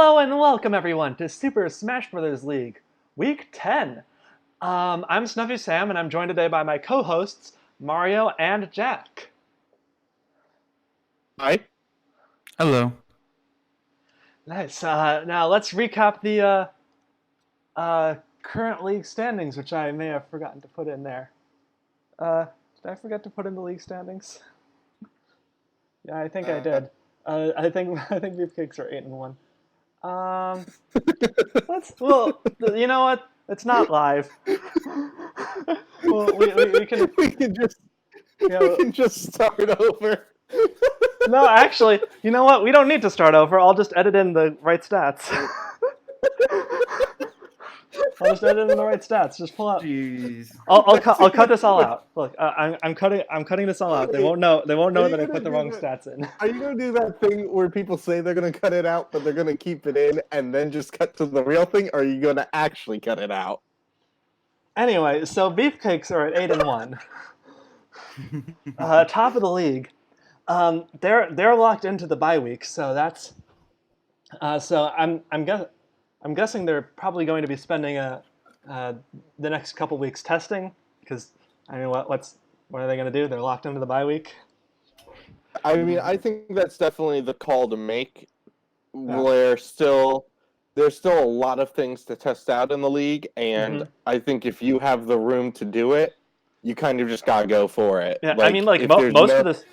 Hello and welcome everyone to Super Smash Bros. League, Week 10. I'm Snuffy Sam and I'm joined today by my co-hosts, Mario and Jack. Hi. Hello. Nice. Now let's recap the current league standings, which I may have forgotten to put in there. Did I forget to put in the league standings? Yeah, I think I did. I think Beefcakes are 8-1. You know what? It's not live. Well, we can, we can just yeah. we can just start over. No, actually, you know what? We don't need to start over. I'll just edit in the right stats. I'll just edit in the right stats. Just pull up. Jeez. I'll cut this all out. Look, I'm cutting this all out. They won't know Are you that I gonna put the do wrong that? stats in. Are you gonna do that thing where people say they're gonna cut it out, but they're gonna keep it in and then just cut to the real thing? Or are you gonna actually cut it out? Anyway, so Beefcakes are at 8-1. Top of the league. They're locked into the bye week, so that's. So I'm guessing they're probably going to be spending the next couple weeks testing because I mean what are they going to do? They're locked into the bye week. I mean, I think that's definitely the call to make. Yeah. There's still a lot of things to test out in the league, and I think if you have the room to do it, you kind of just gotta go for it. Yeah, I mean, like if there's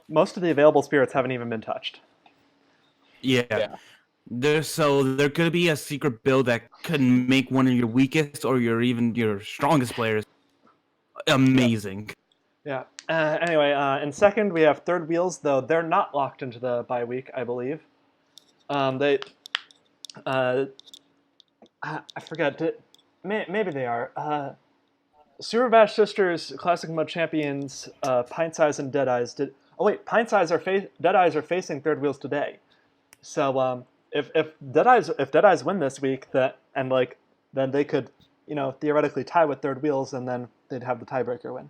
most of the available spirits haven't even been touched. Yeah. There could be a secret build that could make one of your weakest or your strongest players amazing. Yeah. Anyway, in second we have Third Wheels, though they're not locked into the bye week, I believe. I forget. Maybe they are. Super Bash Sisters Classic Mode champions Pint Size and Dead Eyes did. Oh wait, Dead Eyes are facing Third Wheels today. So if Dead Eyes win this week, then they could theoretically tie with Third Wheels, and then they'd have the tiebreaker win.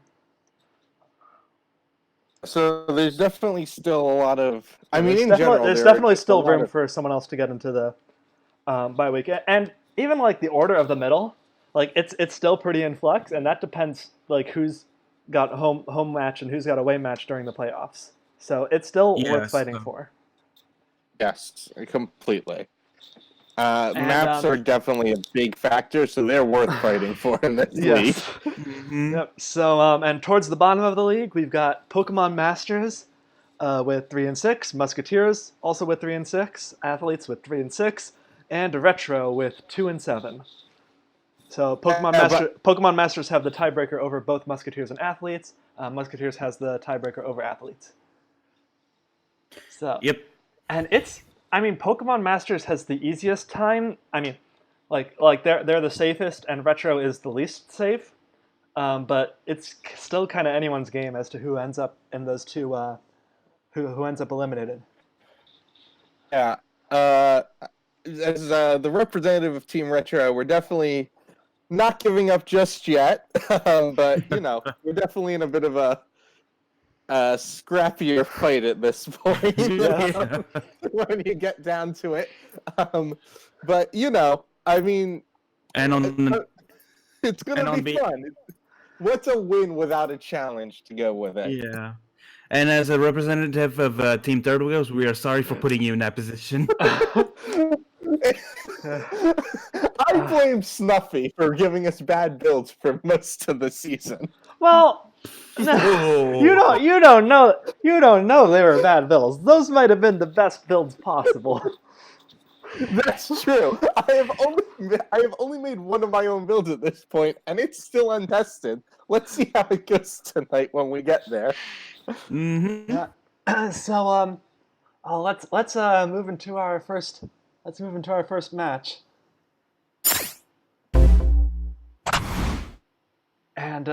So there's definitely still a lot of. I mean, in There's general, definitely still room of... for someone else to get into the bye week, and even like the order of the middle, like it's still pretty in flux, and that depends like who's got home match and who's got away match during the playoffs. So it's still worth fighting for. Yes, completely. Maps are definitely a big factor, so they're worth fighting for in this league. Mm-hmm. Yep. So and towards the bottom of the league, we've got Pokemon Masters with 3-6, Musketeers also with 3-6, Athletes with 3-6, and Retro with 2-7. So Pokemon Masters have the tiebreaker over both Musketeers and Athletes. Musketeers has the tiebreaker over Athletes. So Yep. And Pokemon Masters has the easiest time. I mean, like they're the safest, and Retro is the least safe. But it's still kind of anyone's game as to who ends up in those two, who ends up eliminated. Yeah. As the representative of Team Retro, we're definitely not giving up just yet. But we're definitely in a bit of a scrappier fight at this point when you get down to it. But I mean, it's gonna be fun. What's a win without a challenge to go with it? Yeah. And as a representative of Team Third Wheels, we are sorry for putting you in that position. I blame Snuffy for giving us bad builds for most of the season. Well, no, you don't know they were bad builds. Those might have been the best builds possible. That's true. I have only made one of my own builds at this point, and it's still untested. Let's see how it goes tonight when we get there. Mm-hmm. Yeah. So let's move into our first. Let's move into our first match. And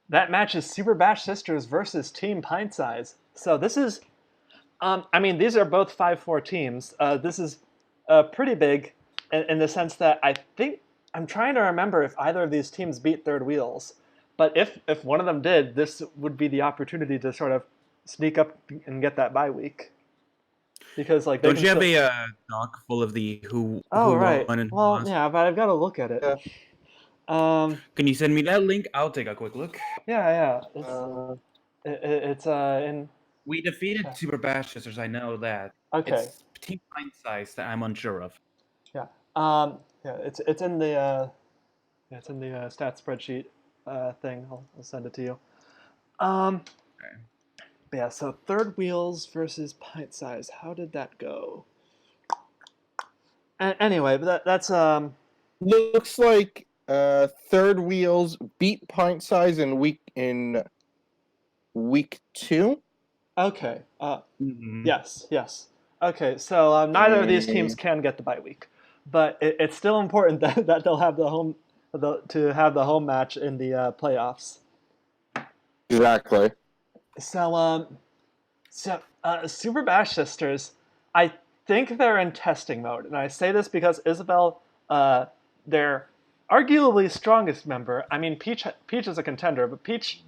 that match is Super Bash Sisters versus Team Pint Size. So this is, these are both 5-4 teams. This is pretty big in the sense that I'm trying to remember if either of these teams beat Third Wheels. But if one of them did, this would be the opportunity to sort of sneak up and get that bye week. because like they Don't can you have still- a doc full of the who Oh who right. won and who Well, lost? yeah, but I've got to look at it. Yeah. Can you send me that link? I'll take a quick look. Yeah. It's Uh, it's in. We defeated Super Bash Sisters. I know that. Okay. It's Team Pint Size that I'm unsure of. Yeah. Yeah. It's in the it's in the stat spreadsheet thing. I'll send it to you. Okay. But yeah. So third wheels versus pint size. How did that go? Anyway, but that's looks like third wheels beat pint size in week 2. okay. Mhm. Yes. Okay, so neither of these teams can get the bye week, but it's still important that they'll have to have the home match in the playoffs. Exactly. So Super Bash Sisters, I think they're in testing mode, and I say this because Isabel, their arguably strongest member. I mean, Peach is a contender, but Peach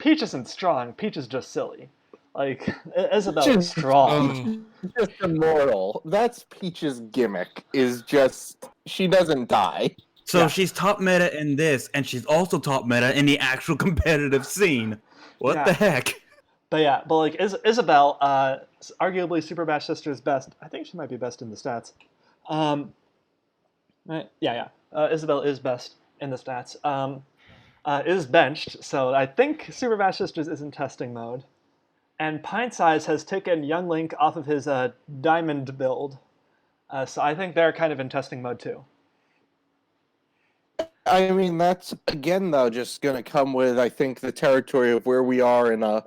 isn't strong. Peach is just silly. Like Isabel is strong. Just immortal. That's Peach's gimmick. Is just she doesn't die. So Yeah. she's top meta in this, and she's also top meta in the actual competitive scene. What Yeah. the heck? But like Isabel, arguably Super Bash Sisters' best. I think she might be best in the stats. Right? Yeah. Isabel is best in the stats. Is benched, so I think Super Bash Sisters is in testing mode. And Pint Size has taken Young Link off of his diamond build, so I think they're kind of in testing mode too. I mean, that's again though just gonna come with I think the territory of where we are in the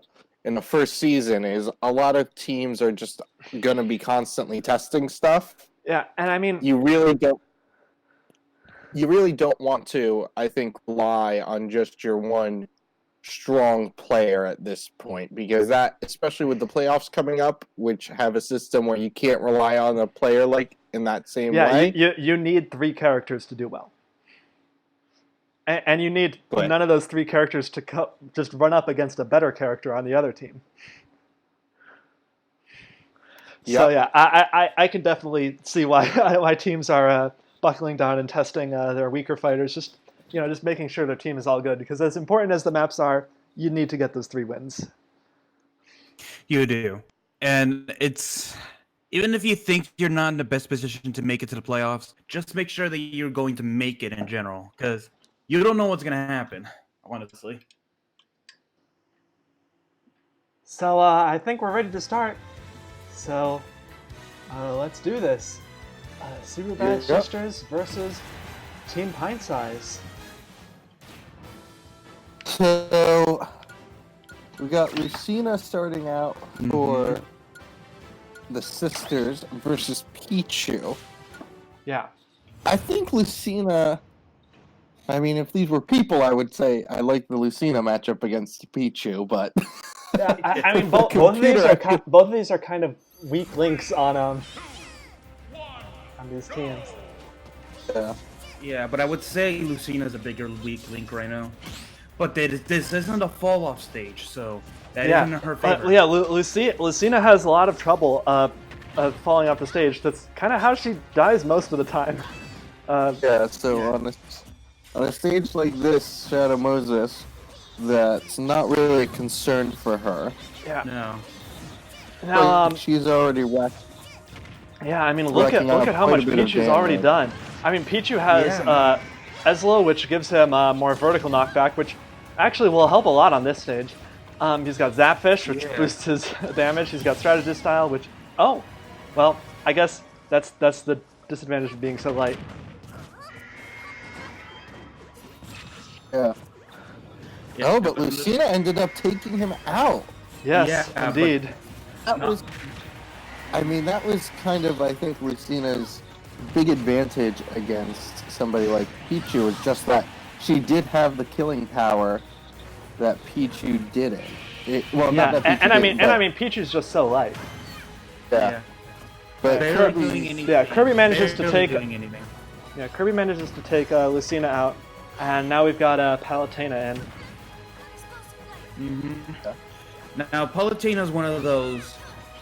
first season is a lot of teams are just gonna be constantly testing stuff. Yeah, and I mean, You really don't want to, I think, rely on just your one strong player at this point because that, especially with the playoffs coming up, which have a system where you can't rely on a player like in that same yeah, way. you need 3 characters to do well. And you need Right. none of those 3 characters to just run up against a better character on the other team. So yeah, I can definitely see why teams are buckling down and testing their weaker fighters. Just making sure their team is all good because as important as the maps are, you need to get those 3 wins. You do. And it's even if you think you're not in the best position to make it to the playoffs, just make sure that you're going to make it in general because you don't know what's going to happen, honestly. So I think we're ready to start. So let's do this. Super Bash Yep. Sisters versus Team Pint Size. So we got Lucina starting out for the sisters versus Pichu. Yeah. I think Lucina. I mean, if these were people, I would say I like the Lucina matchup against Pichu, but Yeah, I mean, For both of these are kind of weak links on these teams. yeah. Yeah, but I would say Lucina's a bigger weak link right now. But this isn't a fall off stage, so that Yeah, isn't in her favor. yeah. Lucina has a lot of trouble falling off the stage. That's kind of how she dies most of the time. Yeah, so on a stage like this, Shadow Moses, that's not really a concern for her. Yeah. No. Now, Like, she's already whacked. yeah. I mean, look racking at up how quite much a bit of Pichu's already damage. done. I mean, Pichu has Yeah. Ezlo, which gives him more vertical knockback, which actually will help a lot on this stage. He's got Zapfish, which Yeah. boosts his damage. He's got Strategist Style, which well, I guess that's the disadvantage of being so light. Yeah. Yeah, Oh, but Lucina ended up taking him out. Yes, Yeah, indeed. That No. was. I mean, that was kind of, I think, Lucina's big advantage against somebody like Pichu was just that she did have the killing power that Pichu didn't. Well, Yeah, not that Pichu and I didn't, mean, Pichu's just so light. yeah. But Barely Kirby, doing anything. Yeah, Kirby manages to Barely take- doing anything. Yeah, Kirby manages to take Lucina out, and now we've got Palutena in. Now, Palutina's one of those.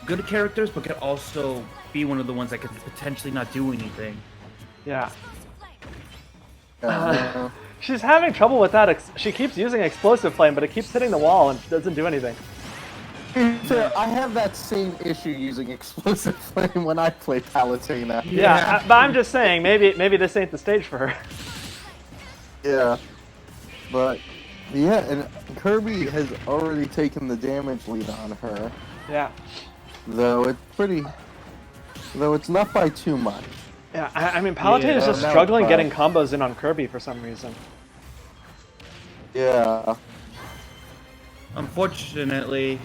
good characters, but could also be one of the ones that could potentially not do anything. Yeah. Yeah. She's having trouble with that. She keeps using Explosive Flame, but it keeps hitting the wall and doesn't do anything. So I have that same issue using Explosive Flame when I play Palutena. Yeah, but I'm just saying, maybe this ain't the stage for her. Yeah. But, yeah, and Kirby has already taken the damage lead on her. Yeah. Though it's not by too much. Yeah, I mean, Palutena is just no, struggling but- getting combos in on Kirby for some reason. Yeah. Unfortunately,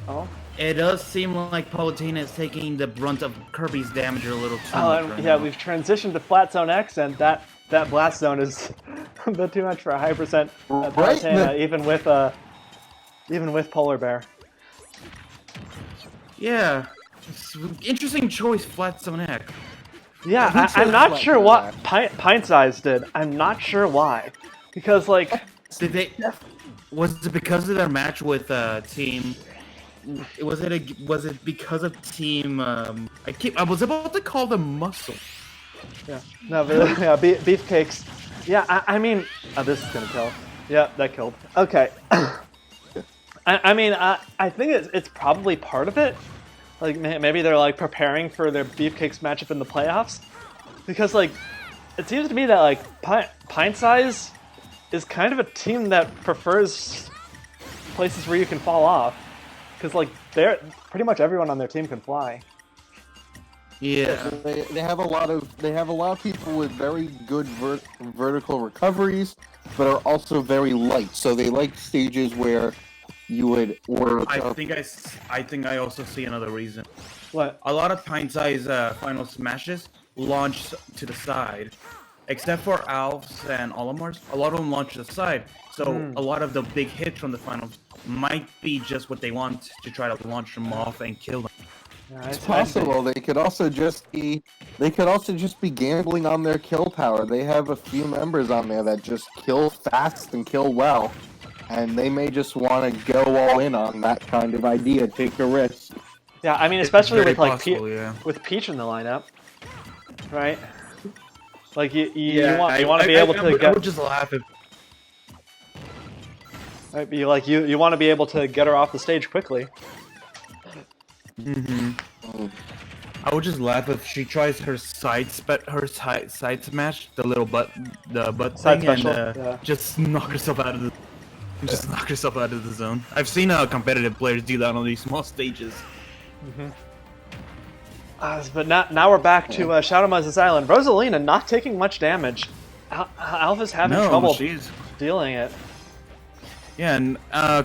Oh. it does seem like Palutena is taking the brunt of Kirby's damage a little too much And right yeah, now. we've transitioned to Flat Zone X, and that Blast Zone is a bit too much for a high percent Right. Palutena, even with Polar Bear. Yeah. It's interesting choice, Flat Zone X. Yeah, Who I'm chose not Flat sure Zone what X? Pint Size did. I'm not sure why, because like. Did they? Was it because of their match with team? Was it because of team? I was about to call them Muscle. Yeah. No, but, yeah, beefcakes. Yeah, I mean, this is gonna kill. Yeah, that killed. Okay. I mean, I think it's probably part of it. Like maybe they're like preparing for their beefcakes matchup in the playoffs, because like it seems to me that like Pint Size is kind of a team that prefers places where you can fall off, because like they're pretty much everyone on their team can fly. Yeah. They have a lot of people with very good vertical recoveries, but are also very light. So they like stages where you would work I up. think I also see another reason. What? A lot of Pint Size final smashes launch to the side. Except for Alf's and Olimar's, a lot of them launch to the side. So a lot of the big hits from the finals might be just what they want to try to launch them off and kill them. Yeah, It's possible. They could also just be gambling on their kill power. They have a few members on there that just kill fast and kill well, and they may just want to go all in on that kind of idea, take a risk. Yeah, I mean, especially very with like possible, yeah. with Peach in the lineup, right? Like you I want to be able to I get would just laugh if right, be like you want to be able to get her off the stage quickly. I would just laugh if she tries her side smash, the butt Side thing, special, and yeah. just knock herself out of the zone. I've seen competitive players do that on these small stages. But now we're back to Shadow Moses Island. Rosalina not taking much damage. Alpha's having trouble she's dealing it. yeah, and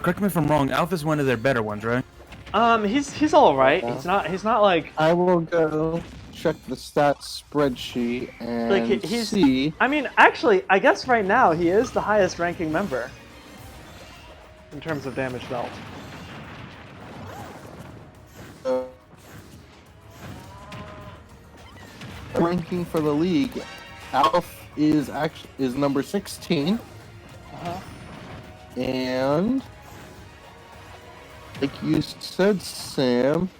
correct me if I'm wrong. Alpha's one of their better ones, right? He's all right. Yeah. He's not like I will go check the stats spreadsheet and like he's. see. I mean, actually, I guess right now he is the highest ranking member in terms of damage dealt. Ranking for the league, Alf is number 16, and like you said, Sam,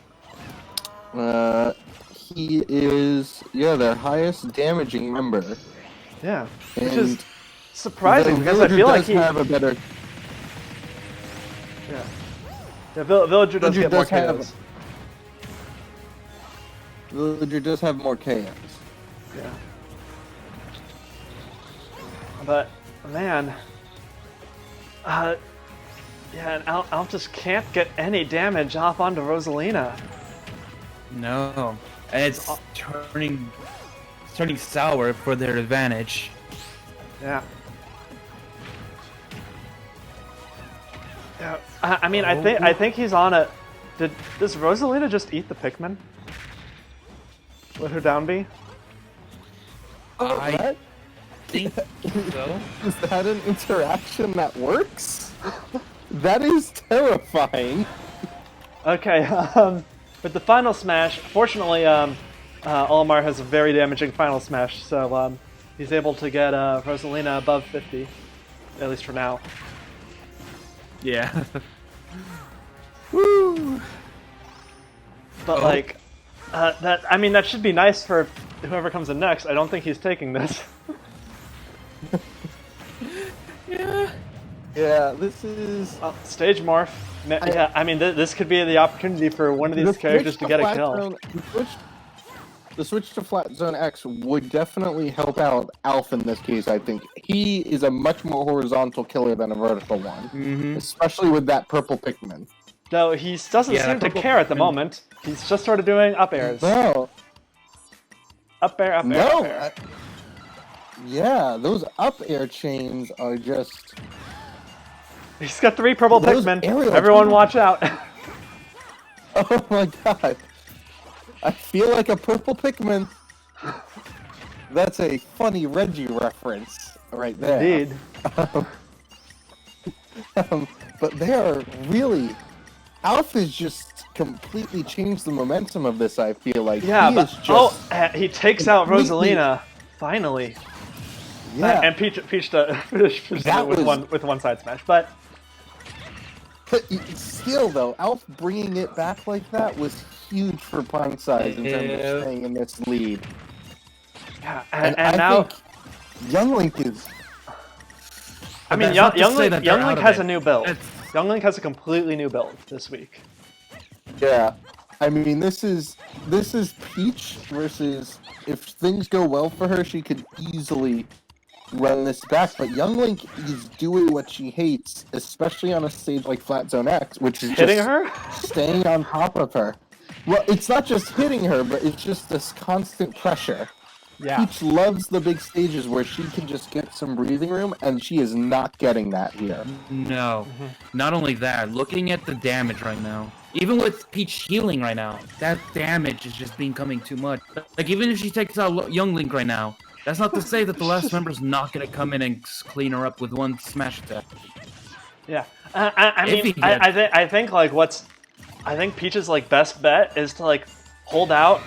he is their highest damaging member. Yeah, which And is surprising the because I Villager feel like does he. have a better. Yeah, Villager does Villager get more does have- KOs. Villager does have more KOs. Yeah. But man, yeah, and Alf just can't get any damage off onto Rosalina. No, and it's turning sour for their advantage. Yeah. Yeah. I mean, I think he's on a. Does Rosalina just eat the Pikmin? Would her down be? I think so. Is that an interaction that works? That is terrifying. Okay. With the final smash, fortunately, Olimar has a very damaging final smash, so he's able to get Rosalina above 50, at least for now. Yeah. Woo! but like, I mean, that should be nice for whoever comes in next. I don't think he's taking this. Yeah, this is. Stage morph. Yeah, I mean, this could be the opportunity for one of these characters to get a kill. The switch to Flat Zone X would definitely help out Alf in this case, I think. He is a much more horizontal killer than a vertical one, especially with that purple Pikmin. Though he doesn't seem to care at the moment. He's just sort of doing up airs. No. Up air, up air, No. up air. Yeah, those up air chains are just. He's got 3 purple Those Pikmin. aerial Everyone chains- watch out. Oh my god. I feel like a purple Pikmin. That's a funny Reggie reference right there. Indeed. But they are really. Alf has just completely changed the momentum of this, I feel like. Yeah, He but is just, he takes out completely- Rosalina finally. yeah. And Peach finished it That with was- one side smash, but But still, though, Alf bringing it back like that was huge for Pine Size in terms Yeah. of staying in this lead. yeah, And, and I now think Young Link is. I mean That's not to Young say Link, that they're Young out Link of has it. a new build. That's- Young Link has a completely new build this week. Yeah. I mean, this is Peach versus. If things go well for her, she could easily run this back. But Young Link is doing what she hates, especially on a stage like Flat Zone X, which is Hitting just her? staying on top of her. Well, it's not just hitting her, but it's just this constant pressure. Yeah. Peach loves the big stages where she can just get some breathing room, and she is not getting that here. No. Not only that, looking at the damage right now, even with Peach healing right now, that damage is just becoming too much. Like, even if she takes out Young Link right now, that's not to say that the last member's not gonna come in and clean her up with one smash attack. Yeah. I If mean, he I think like I think Peach's like best bet is to like hold out,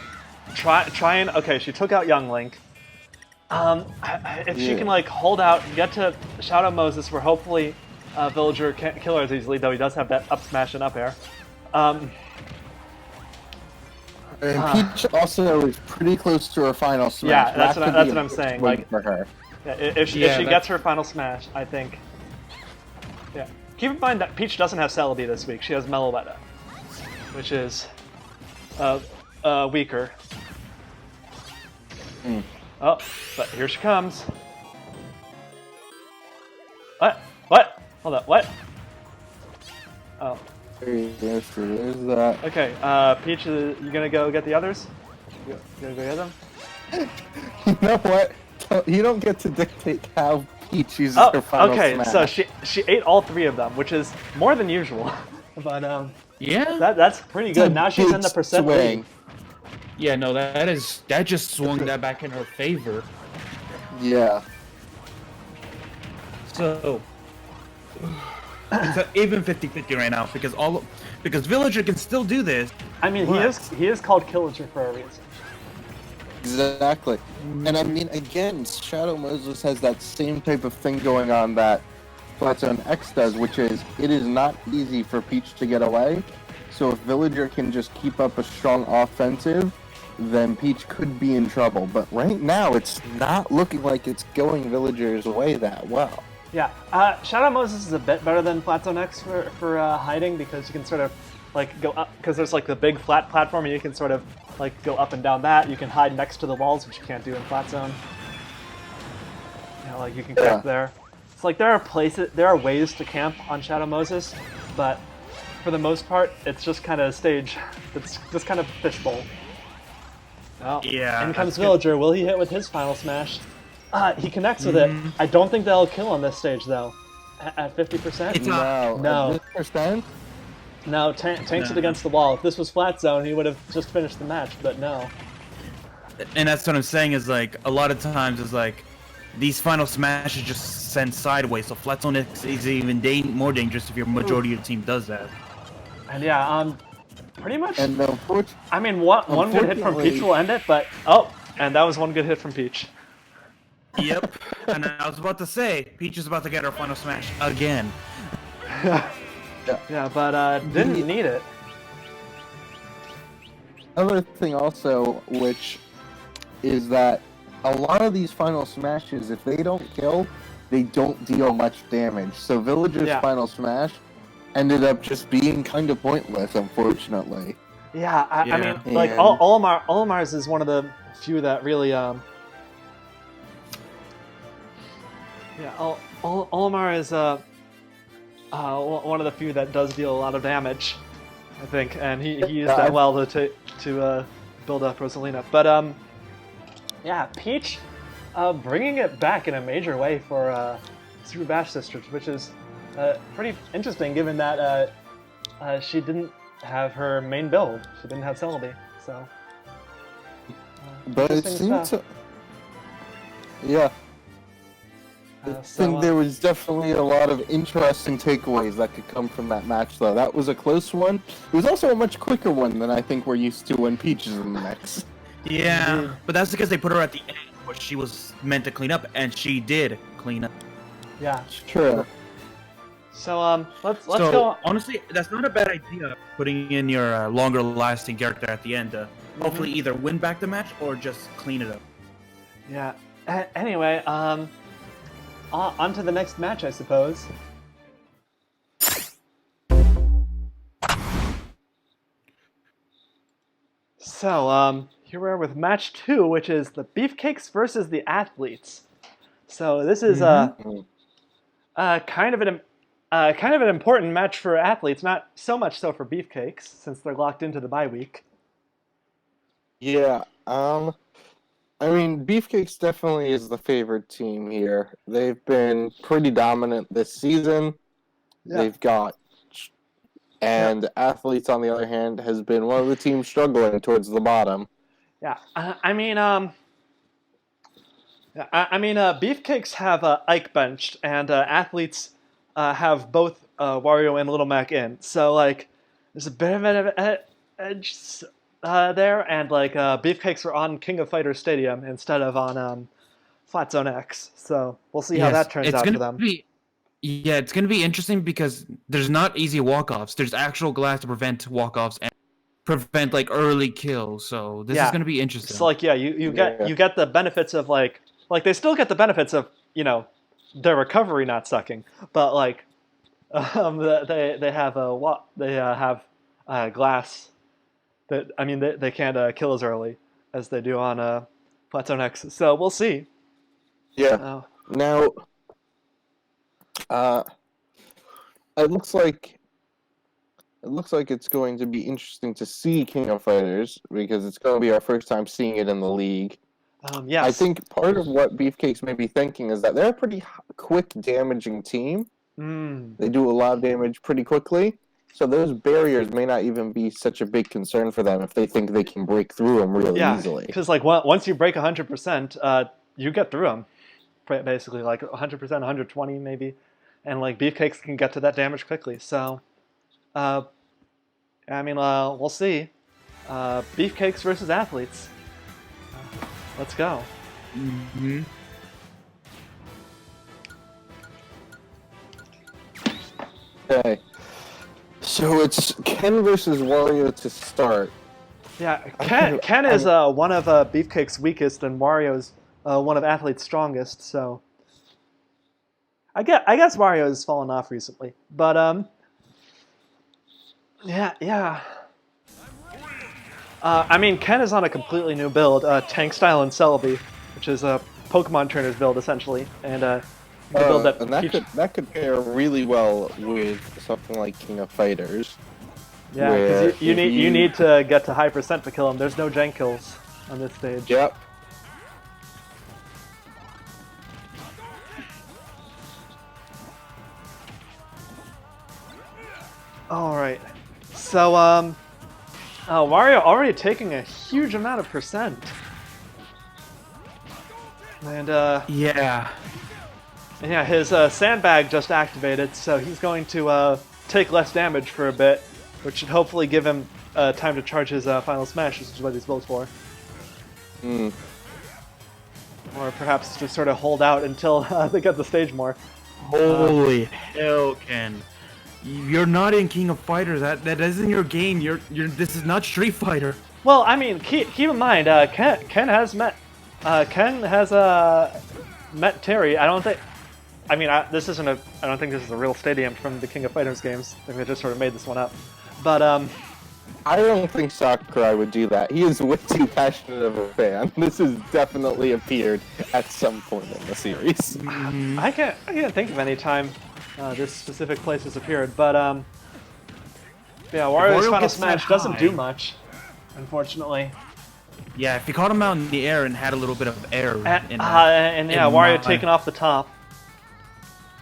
try and okay, she took out Young Link. If she Yeah. can like hold out, get to Shadow Moses, where hopefully Villager can't kill her as easily, though he does have that up smash and up air. And Peach also is pretty close to her final smash. Yeah, that's That what could I- be that's a what I'm big saying, win like- for her. Yeah, if she Yeah, gets her final smash, I think. Yeah. Keep in mind that Peach doesn't have Celebi this week. She has Meloetta, which is weaker. Oh, but here she comes. What? What? Hold up. What? Oh. There's that. Okay. Peach, you gonna go get the others? You gonna go get them? You know what? You don't get to dictate how Peach uses Oh, her final okay. smash. So she ate all 3 of them, which is more than usual. But Yeah? that's pretty It's a good. Now she's in big the percent swing. lead. Yeah, no, that just swung that back in her favor. Yeah. So it's even 50-50 right now because Villager can still do this. I mean, he is called Killager for a reason. Exactly. And I mean, again, Shadow Moses has that same type of thing going on that Flat Zone X does, which is it is not easy for Peach to get away. So if Villager can just keep up a strong offensive, then Peach could be in trouble. But right now, it's not looking like it's going Villager's way that well. Yeah, Shadow Moses is a bit better than Flat Zone X for hiding because you can sort of like go up because there's like the big flat platform and you can sort of like go up and down that. You can hide next to the walls, which you can't do in Flat Zone. You know, like you can camp there. It's like there are ways to camp on Shadow Moses, but for the most part, it's just kind of a stage. It's just kind of fishbowl. Oh, Yeah, in comes that's good. Villager. Will he hit with his final smash? He connects with it. I don't think that'll kill on this stage, though. At 50%? It's not- No. No. At this percent? No, tanks it No. against the wall. If this was Flat Zone, he would have just finished the match, but no. And that's what I'm saying is like a lot of times is like these final smashes just send sideways. So Flat Zone X is even more dangerous if your majority of your team does that. And yeah, pretty much. And unfortunately, I mean, one good hit from Peach Unfortunately- will end it, but oh, and that was one good hit from Peach. Yep. And I was about to say, Peach is about to get her final smash again. Yeah, but didn't need it. other thing also, which is that a lot of these final smashes, if they don't kill, they don't deal much damage. So Villager's Yeah. final smash ended up just being kind of pointless, unfortunately. Yeah, I Yeah. mean, like And- Olimar's is one of the few that really Olimar is one of the few that does deal a lot of damage, I think, and he used that well to build up Rosalina. But yeah, Peach bringing it back in a major way for Super Bash Sisters, which is pretty interesting given that she didn't have her main build. She didn't have Celebi, so. But it interesting seemed stuff. to. Yeah. I So, think there was definitely a lot of interesting takeaways that could come from that match, though. That was a close one. It was also a much quicker one than I think we're used to when Peach is in the mix. Yeah, Indeed. but that's because they put her at the end where she was meant to clean up, and she did clean up. yeah. It's true. So let's so go. honestly, that's not a bad idea. Putting in your longer-lasting character at the end to hopefully either win back the match or just clean it up. Yeah. Anyway, on to the next match, I suppose. So, here we are with match 2, which is the Beefcakes versus the Athletes. So this is kind of an important match for Athletes, not so much so for Beefcakes, since they're locked into the bye week. Yeah, I mean, Beefcakes definitely is the favored team here. They've been pretty dominant this season. Yeah. They've got... And Athletes, on the other hand, has been one of the teams struggling towards the bottom. Yeah, Beefcakes have Ike benched, and Athletes have both Wario and Little Mac in. So, like, there's a bit of an edge there, and, like, Beefcakes are on King of Fighters Stadium instead of on Flat Zone X. So, we'll see how that turns out for them. Yeah, it's going to be interesting because there's not easy walk-offs. There's actual glass to prevent walk-offs and prevent, like, early kills. So this is going to be interesting. So, like, yeah, you get the benefits of, like they still get the benefits of, you know, their recovery not sucking, but, like, they have glass that, I mean, they can't kill as early as they do on Flat Zone X. So we'll see. Yeah. Now, it looks like it's going to be interesting to see King of Fighters because it's going to be our first time seeing it in the league. Yes. I think part of what Beefcakes may be thinking is that they're a pretty quick damaging team. They do a lot of damage pretty quickly, so those barriers may not even be such a big concern for them if they think they can break through them really easily. Because, like, once you break 100%, you get through them, basically, like 100%, 120 maybe, and, like, Beefcakes can get to that damage quickly. So, I mean, we'll see. Beefcakes versus Athletes. Let's go. Mm-hmm. Okay. So it's Ken versus Wario to start. Yeah, Ken is one of Beefcake's weakest, and Wario's one of Athlete's strongest. So I guess Wario has fallen off recently, but yeah. I mean, Ken is on a completely new build, Tank Style and Celebi, which is a Pokemon Trainer's build essentially, and the build that and that could pair really well with something like King of Fighters. Yeah, because you need to get to high percent to kill him. There's no jank kills on this stage. Yep. All right, so Wario already taking a huge amount of percent, and Yeah. his sandbag just activated, so he's going to take less damage for a bit, which should hopefully give him time to charge his final smash, which is what he's built for. Or perhaps just sort of hold out until they get the stage more. Holy hell, Ken. You're not in King of Fighters. That isn't your game. This is not Street Fighter. Well, I mean, keep in mind, Ken has met met Terry. I don't think. I mean, this isn't a. I don't think this is a real stadium from the King of Fighters games. I think they just sort of made this one up. But I don't think Sakurai would do that. He is way too passionate of a fan. This has definitely appeared at some point in the series. I can't think of any time this specific place has appeared. But yeah, Wario's Wario Final gets that Smash doesn't do high. much, unfortunately. Yeah, if you caught him out in the air and had a little bit of air And in yeah, in Wario my- taking off the top.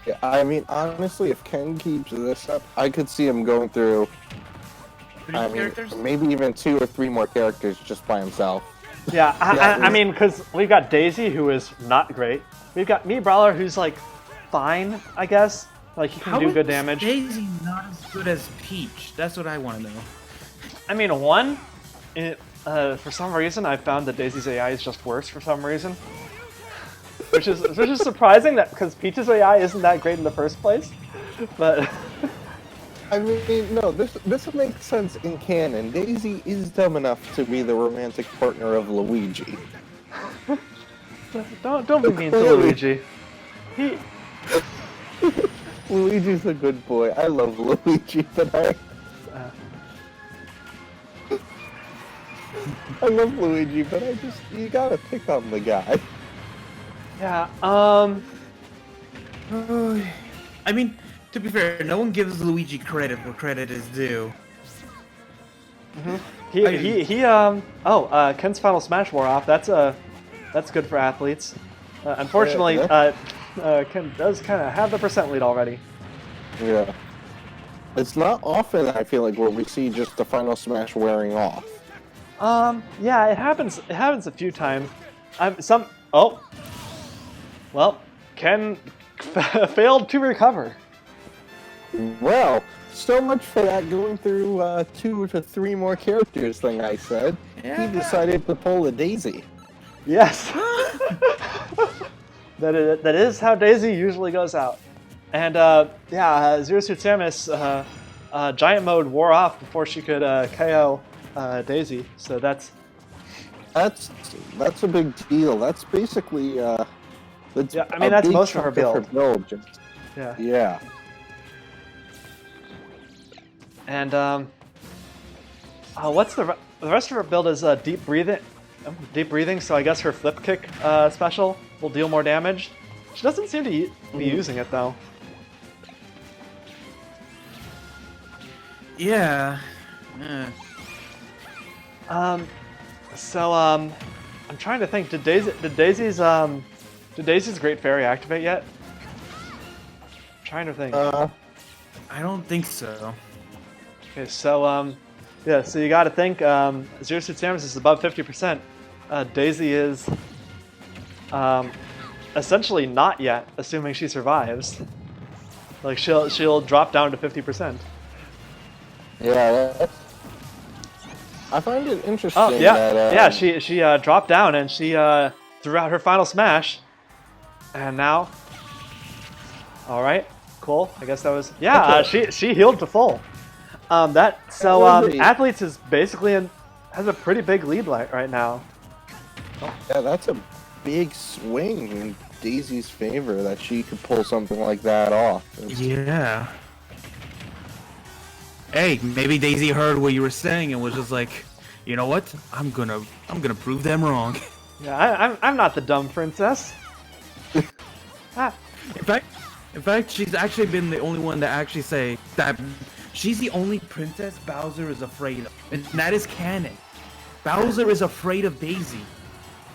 Yeah, I mean, honestly, if Ken keeps this up, I could see him going through, I mean, characters? maybe even 2 or 3 more characters just by himself. Yeah, Yeah, I mean, because we've got Daisy, who is not great. We've got Mii Brawler, who's like fine, I guess. Like he can How do is good damage. Daisy not as good as Peach? That's what I want to know. I mean, for some reason, I found that Daisy's AI is just worse for some reason, which is surprising that because Peach's AI isn't that great in the first place. But I mean, no, this makes sense in canon. Daisy is dumb enough to be the romantic partner of Luigi. don't be mean to Clearly. Luigi. He Luigi's a good boy. I love Luigi, but I love Luigi, but you gotta pick on the guy. yeah I mean, to be fair, no one gives Luigi credit where credit is due. Ken's Final Smash wore off. That's good for athletes. Unfortunately, Ken does kind of have the percent lead already. Yeah. It's not often, I feel like, where we see just the Final Smash wearing off. Yeah, it happens. It happens a few times. Well, Ken failed to recover. Well, so much for that going through 2 to 3 more characters thing I said. Yeah. He decided to pull a Daisy. Yes. That is how Daisy usually goes out. And Zero Suit Samus giant mode wore off before she could KO Daisy. So that's a big deal. That's basically that's Yeah, I mean, a that's big most of her chunk build. just- yeah. yeah. And what's the rest of her build is deep breathing. Deep breathing. So I guess her flip kick special will deal more damage. She doesn't seem to be using it though. Yeah. I'm trying to think. Did Daisy's Great Fairy activate yet? I'm trying to think. I don't think so. Okay, so yeah, so you got to think. Zero Suit Samus is above 50%. Daisy is essentially not yet, assuming she survives. Like she'll drop down to 50%. Yeah. I find it interesting Oh yeah, that she dropped down and she threw out her final smash, and now, all right, cool. I guess that was she healed to full. Athletes is basically has a pretty big lead right now. Yeah, that's a big swing in Daisy's favor that she could pull something like that off. Yeah. Hey, maybe Daisy heard what you were saying and was just like, you know what? I'm gonna prove them wrong. Yeah, I'm not the dumb princess. In fact, she's actually been the only one to actually say that she's the only princess Bowser is afraid of, and that is canon. Bowser is afraid of Daisy.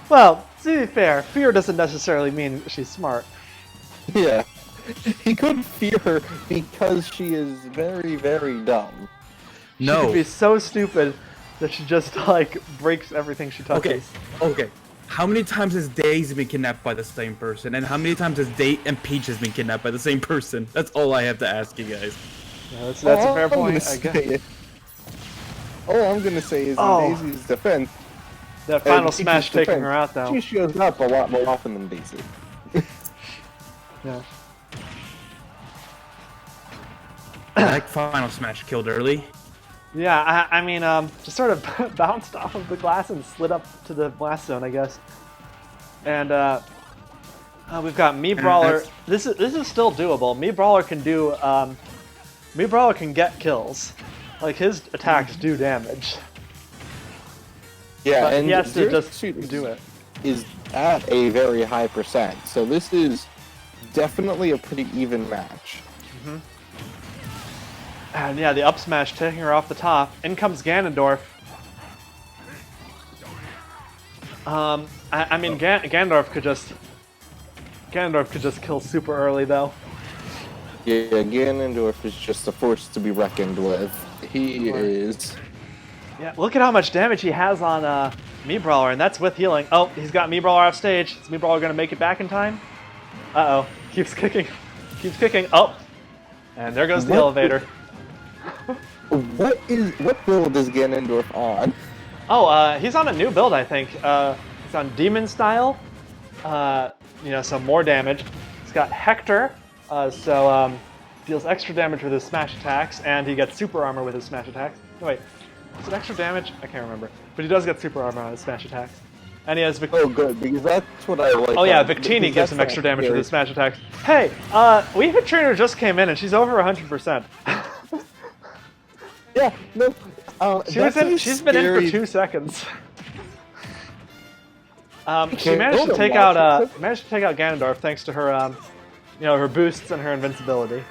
Well, to be fair, fear doesn't necessarily mean she's smart. Yeah. He could fear her because she is very, very dumb. She could No. be so stupid that she just like breaks everything she touches. Okay. How many times has Daisy been kidnapped by the same person, and how many times has Peach has been kidnapped by the same person? That's all I have to ask you guys. Yeah, that's a fair I'm point. gonna I guess. say- All I'm gonna say is Oh. in Daisy's defense, That final Peach's smash taking defense, her out though. she shows up a lot more often than Daisy. Yeah. That final smash killed early. Yeah, I mean, just sort of bounced off of the glass and slid up to the blast zone, I guess. And we've got Me Brawler. This is still doable. Me Brawler can do. Me Brawler can get kills. Like his attacks do damage. Yeah, But and he has to Zero just Suit do it. is at a very high percent, so this is definitely a pretty even match. And yeah, the up smash taking her off the top. In comes Ganondorf. I mean, Ganondorf could just kill super early though. Yeah, Ganondorf is just a force to be reckoned with. He is. Yeah, look at how much damage he has on Me Brawler, and that's with healing. Oh, he's got Me Brawler off stage. Is Me Brawler gonna make it back in time? Uh oh, keeps kicking, keeps kicking. Oh, and there goes the What? elevator. What build is Ganondorf on? Oh, he's on a new build, I think. He's on Demon Style. So more damage. He's got Hector, deals extra damage with his smash attacks, and he gets super armor with his smash attacks. No, wait, is it extra damage? I can't remember. But he does get super armor on his smash attacks. And he has Oh, good, because that's what I like. Oh yeah, because Victini gives that's him extra damage with very- his smash attacks. Hey, Wii Fit Trainer just came in and she's over 100%. Yeah, no. She's been in for 2 seconds. She Okay, managed hold to on, take watch out it. Ganondorf thanks to her her boosts and her invincibility.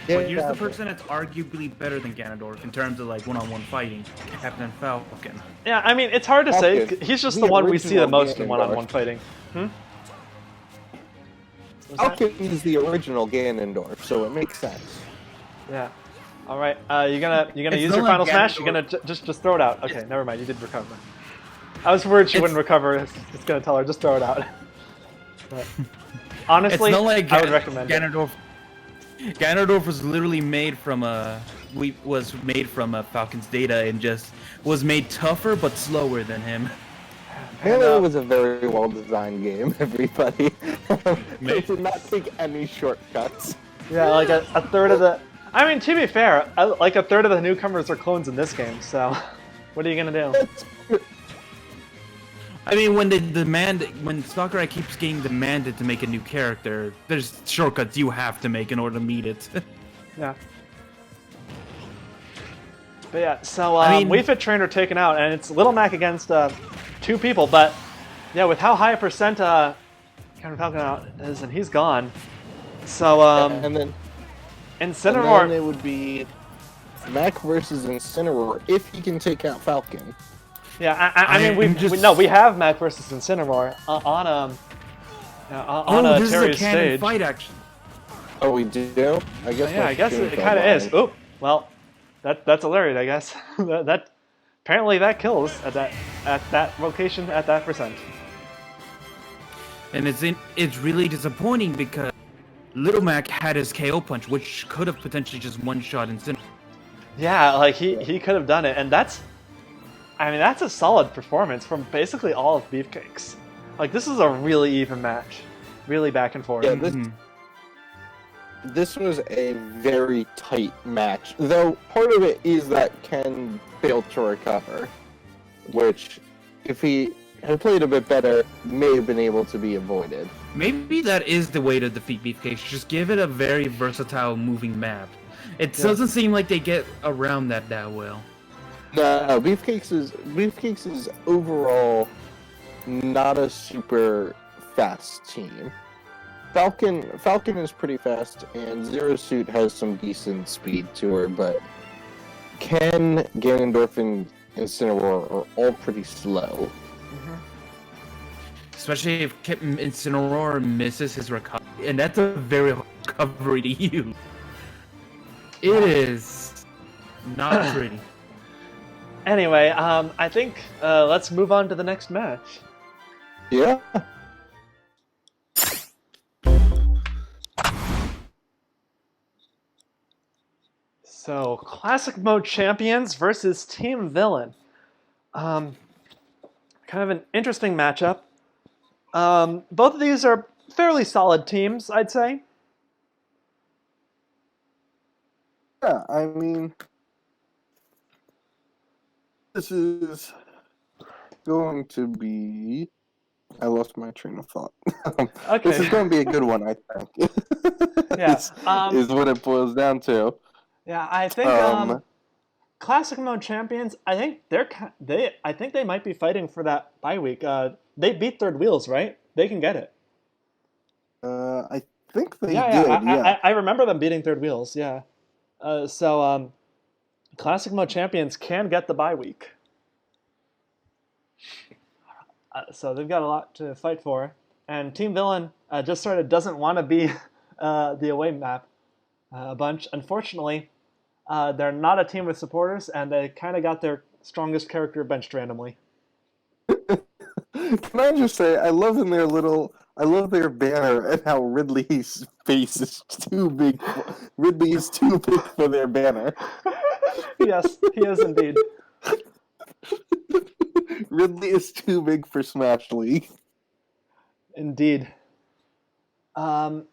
But here's Yeah, the person that's arguably better than Ganondorf in terms of like one-on-one fighting, Captain Falcon. Yeah, I mean it's hard to say. Falcon, He's just the the one we see the original most in Ganondorf. one-on-one fighting. What's that? Falcon is the original Ganondorf, so it makes sense. Yeah. All right. You gonna It's use not your like final smash? Ganondorf. You're gonna just throw it out. Okay, never mind. You did recover. I was worried she It's- wouldn't recover. Just gonna tell her just throw it out. But honestly, It's not like I would recommend it. Ganondorf. Ganondorf was literally made from Falcon's data and just was made tougher but slower than him. Halo was a very well-designed game, everybody. They did not take any shortcuts. Yeah, like a third of the. I mean, to be fair, like a third of the newcomers are clones in this game. So, what are you gonna do? That's- I mean, when Sakurai keeps getting demanded to make a new character, there's shortcuts you have to make in order to meet it. Yeah. But yeah, so I mean- Wii Fit Trainer taken out, and it's Little Mac against 2 people. But yeah, with how high a percent Captain Falcon out is, and he's gone. So and then Incineroar. it would be Mac versus Incineroar if he can take out Falcon. Yeah, I mean, I'm just- we have Mac versus Incineroar on a this Terry's is a canon stage. fight action. Oh, we do? I guess. Yeah, my I guess stream it fell kind of is. behind. Oop, well, that's hilarious. I guess that apparently that kills at that location at that percent. And it's really disappointing because Little Mac had his KO punch, which could have potentially just one-shot Incineroar. Yeah, like he could have done it, and that's a solid performance from basically all of Beefcakes. Like this is a really even match, really back and forth. Yeah, this was a very tight match. Though part of it is that Ken failed to recover, which, if he had played a bit better, may have been able to be avoided. Maybe that is the way to defeat Beefcakes. Just give it a very versatile moving map. It doesn't seem like they get around that well. No, Beefcakes is overall not a super fast team. Falcon is pretty fast, and Zero Suit has some decent speed to her, but Ken, Ganondorf, and Incineroar are all pretty slow. Especially if Incineroar misses his recovery. And that's a very hard recovery to use. It is not pretty. Anyway, I think let's move on to the next match. Yeah. So, Classic Mode Champions versus Team Villain. Kind of an interesting matchup. Both of these are fairly solid teams, I'd say. Yeah, I mean, this is going to be. I lost my train of thought. Okay. This is going to be a good one, I think. Yeah, is what it boils down to. Yeah, I think Classic Mode champions. I think I think they might be fighting for that bye week. They beat Third Wheels, right? They can get it. I think they Yeah, did. Yeah. I remember them beating Third Wheels. Yeah. Classic Mode champions can get the bye week. So they've got a lot to fight for. And Team Villain just sort of doesn't want to be the away map a bunch. Unfortunately, they're not a team with supporters, and they kind of got their strongest character benched randomly. Can I just say, I love their banner and how Ridley's face is too big. Ridley is too big for their banner. Yes, he is indeed. Ridley is too big for Smash League. Indeed. But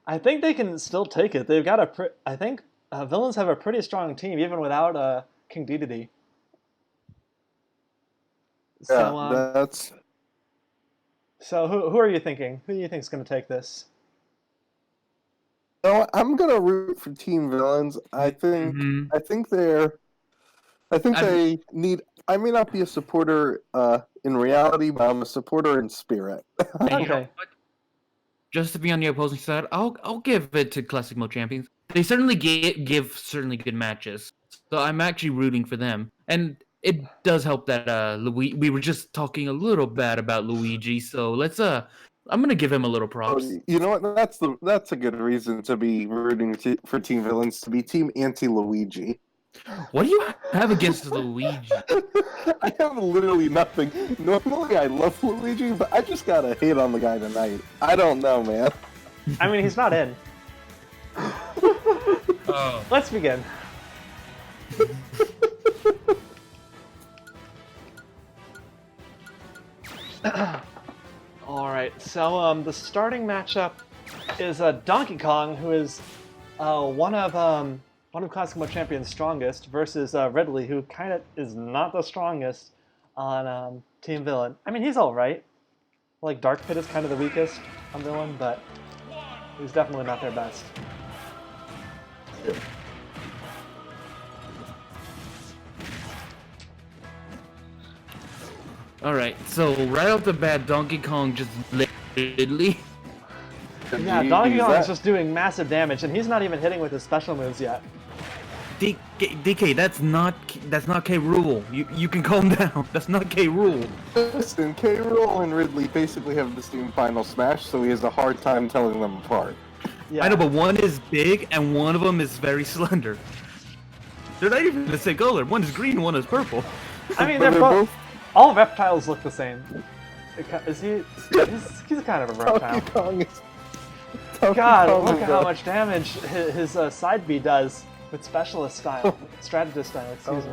I think they can still take it. They've got I think Villains have a pretty strong team, even without King Dedede. Yeah, that's. So who are you thinking? Who do you think is going to take this? No, I'm gonna root for Team Villains. I think they need. I may not be a supporter in reality, but I'm a supporter in spirit. And you know Okay. what? Just to be on the opposing side, I'll give it to Classic Mode champions. They certainly give certainly good matches, so I'm actually rooting for them. And it does help that we were just talking a little bad about Luigi, so let's I'm gonna give him a little props. You know what? That's a good reason to be rooting for Team Villains, to be Team Anti-Luigi. What do you have against Luigi? I have literally nothing. Normally I love Luigi, but I just gotta hate on the guy tonight. I don't know, man. I mean, he's not in. Oh. Let's begin. All right, so the starting matchup is Donkey Kong, who is one of Classic Mode Champions' strongest, versus Ridley, who kind of is not the strongest on Team Villain. I mean, he's all right. Like Dark Pit is kind of the weakest on Villain, but he's definitely not their best. Alright, so right off the bat, Donkey Kong just Ridley. Yeah, Donkey Kong is just doing massive damage, and he's not even hitting with his special moves yet. DK, that's not K. Rool. You can calm down. That's not K. Rool. Listen, K. Rool and Ridley basically have the same final smash, so he has a hard time telling them apart. Yeah. I know, but one is big and one of them is very slender. They're not even the same color. One is green, one is purple. I mean, But they're both. All reptiles look the same. Is he? He's kind of a reptile. Donkey Kong is. God, look at how much damage his side B does with specialist style, strategist style. Excuse me.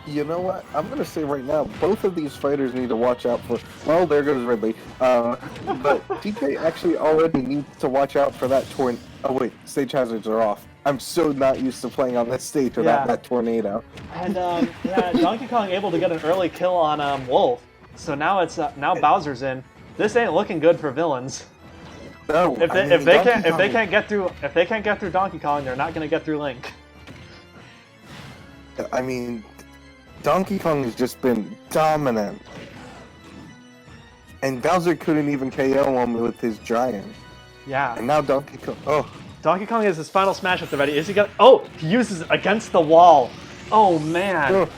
You know what? I'm gonna say right now, both of these fighters need to watch out for. Well, there goes Ridley. But DK actually already needs to watch out for that tornado. Oh wait, stage hazards are off. I'm so not used to playing on this stage without that tornado. And yeah, Donkey Kong able to get an early kill on Wolf. So now it's now Bowser's in. This ain't looking good for Villains. No, If they can't get through Donkey Kong, they're not gonna get through Link. I mean, Donkey Kong has just been dominant. And Bowser couldn't even KO him with his giant. Yeah. And now Donkey Kong. Oh. Donkey Kong has his final smash at the ready. Is he gonna? Oh, he uses it against the wall. Oh man.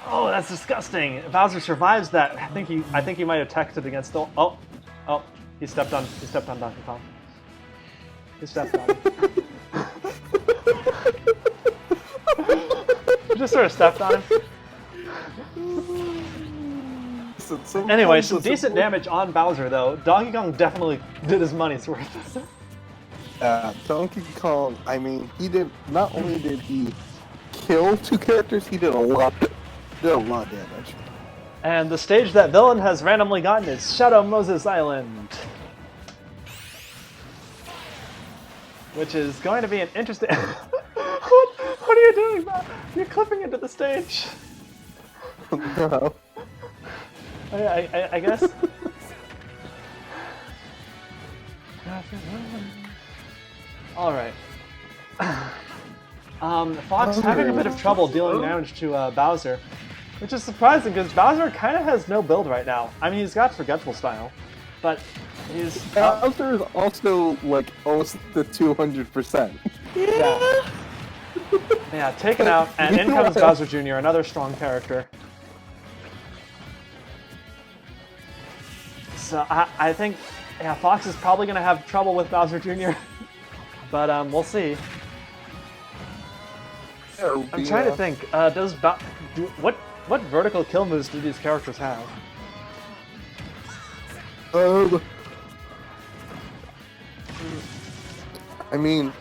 Oh, that's disgusting. Bowser survives that. I think he might have texted against the. Oh, he stepped on Donkey Kong. He stepped on him. He just sort of stepped on him. Anyway, some decent damage on Bowser though. Donkey Kong definitely did his money's worth. Donkey Kong, I mean, not only did he kill two characters, he did a lot of damage. And the stage that Villain has randomly gotten is Shadow Moses Island. which is going to be an interesting. What are you doing, Matt? You're clipping into the stage. No. I guess. All right. Fox having a bit of trouble dealing damage to Bowser, which is surprising because Bowser kind of has no build right now. I mean, he's got Forgetful Style, but he's Bowser is also like almost the 200%. yeah. Yeah, taken out, and in comes Bowser Jr., another strong character. So I think, yeah, Fox is probably going to have trouble with Bowser Jr., but we'll see. I'm trying to think. What vertical kill moves do these characters have? I mean,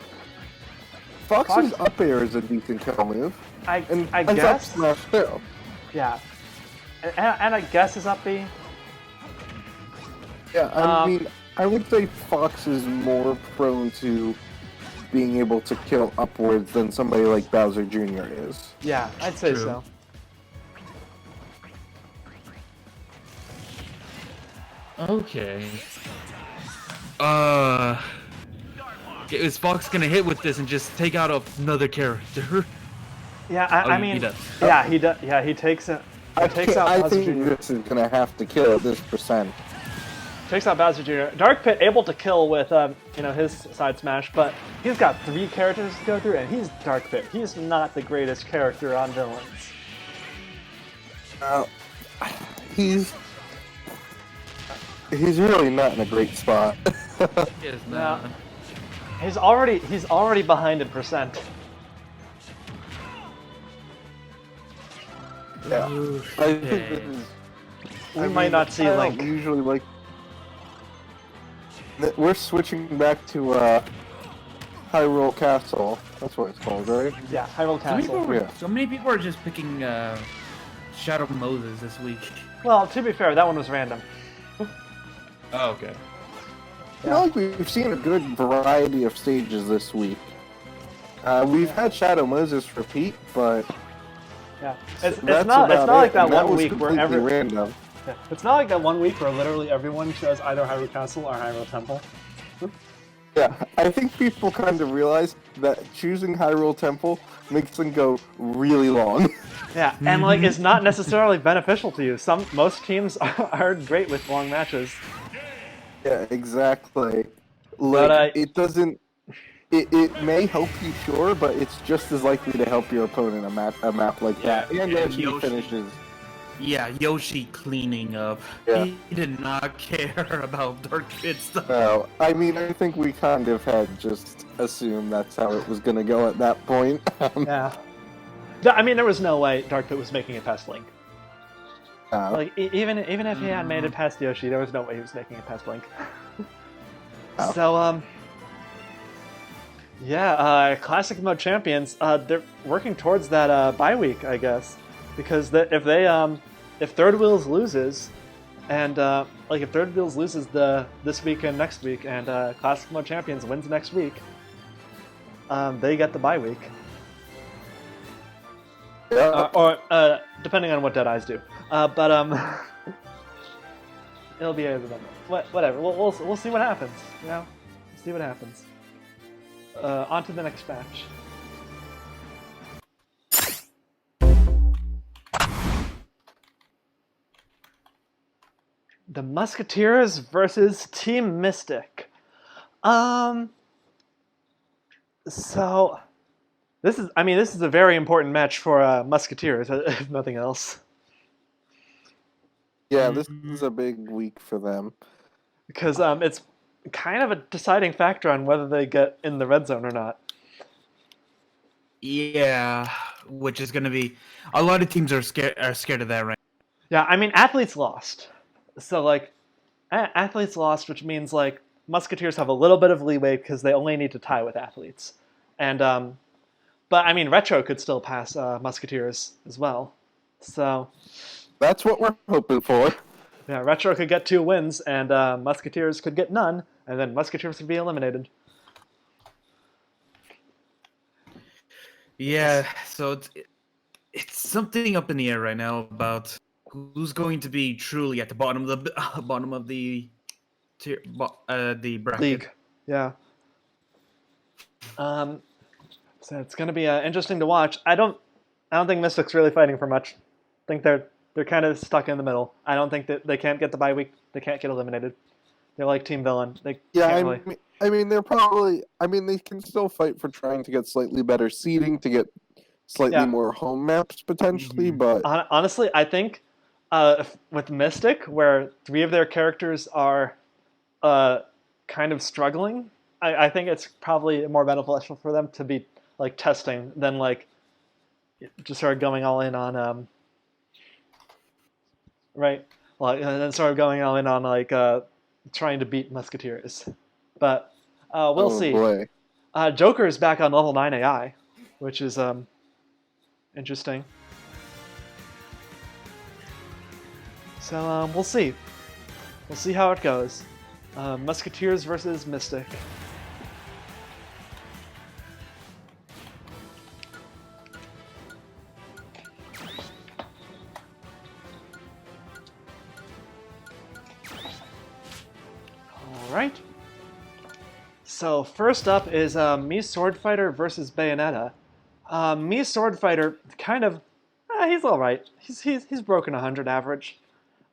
Fox's up air is a decent kill move. I Up guess. smash too. Yeah. And I guess his up B. Yeah, I mean, I would say Fox is more prone to being able to kill upwards than somebody like Bowser Jr. is. Yeah, I'd say True. so. Okay. Is Fox gonna hit with this and just take out another character? Yeah, Oh, I he mean, does. yeah, he does. Yeah, he takes it. I Takes out Bowser think Jr. this is gonna have to kill at this percent. Takes out Bowser Jr. Dark Pit able to kill with his side smash, but he's got 3 characters to go through, and he's Dark Pit. He's not the greatest character on villains. He's really not in a great spot. Yes, No. He's already behind in percent. Yeah. I think this is. We might not see I Link. don't usually like. We're switching back to Hyrule Castle. That's what it's called, right? Yeah, Hyrule Castle. Yeah. So many people are just picking Shadow Moses this week. Well, to be fair, that one was random. Oh, okay. I feel like we've seen a good variety of stages this week. We've had Shadow Moses repeat, but Yeah, it's that's not about like it, that and one was week where completely random. yeah, it's not like that one week where literally everyone chose either Hyrule Castle or Hyrule Temple. Yeah, I think people kind of realize that choosing Hyrule Temple makes them go really long. Yeah, and like it's not necessarily beneficial to you. Most teams aren't great with long matches. Yeah, exactly. But, Like, it doesn't. It may help you, sure, but it's just as likely to help your opponent a map like that. And Yoshi Yoshi. finishes. Yeah, Yoshi cleaning up. Yeah. He did not care about Dark Pit stuff. No, I mean, I think we kind of had just assumed that's how it was going to go at that point. Yeah. I mean, there was no way Dark Pit was making it past Link. Like even if he had made it past Yoshi, there was no way he was making it past Link. Oh. So yeah, Classic Mode champions. They're working towards that bye week, I guess, because if Third Wheels loses, and if Third Wheels loses this week and next week, and Classic Mode champions wins next week, they get the bye week. Yeah. Or depending on what Dead Eyes do, but it'll be either of them. Whatever. We'll see what happens. You know, see what happens. On to the next match. The Musketeers versus Team Mystic. So this is a very important match for Musketeers, if nothing else, Yeah, this is a big week for them. because it's kind of a deciding factor on whether they get in the red zone or not. Yeah, which is gonna be a lot of teams are scared of that right. Yeah, I mean, Athletes lost. So, like, Athletes lost, which means, like, Musketeers have a little bit of leeway because they only need to tie with Athletes. And, but, I mean, Retro could still pass Musketeers as well. So, That's what we're hoping for. yeah, Retro could get 2 wins, and Musketeers could get none, and then Musketeers would be eliminated. Yeah, so it's something up in the air right now about who's going to be truly at the bottom of the bottom of the the bracket. League. Yeah. So it's going to be interesting to watch. I don't think Mystic's really fighting for much. I think they're kind of stuck in the middle. I don't think that they can't get the bye week. They can't get eliminated. They're like Team Villain. They Yeah, can't really. I mean, they're probably. I mean, they can still fight for trying to get slightly better seeding to get slightly Yeah. more home maps potentially, Mhm. but Honestly, I think with Mystic, where 3 of their characters are kind of struggling, I think it's probably more beneficial for them to be like testing than like just sort of going all in on right, like and then sort of going all in on like trying to beat Musketeers. But we'll oh see. boy. Joker is back on level 9 AI, which is interesting. So we'll see. We'll see how it goes. Musketeers versus Mystic. All right. So first up is me Swordfighter versus Bayonetta. Me Swordfighter kind of he's all right. He's broken 100 average.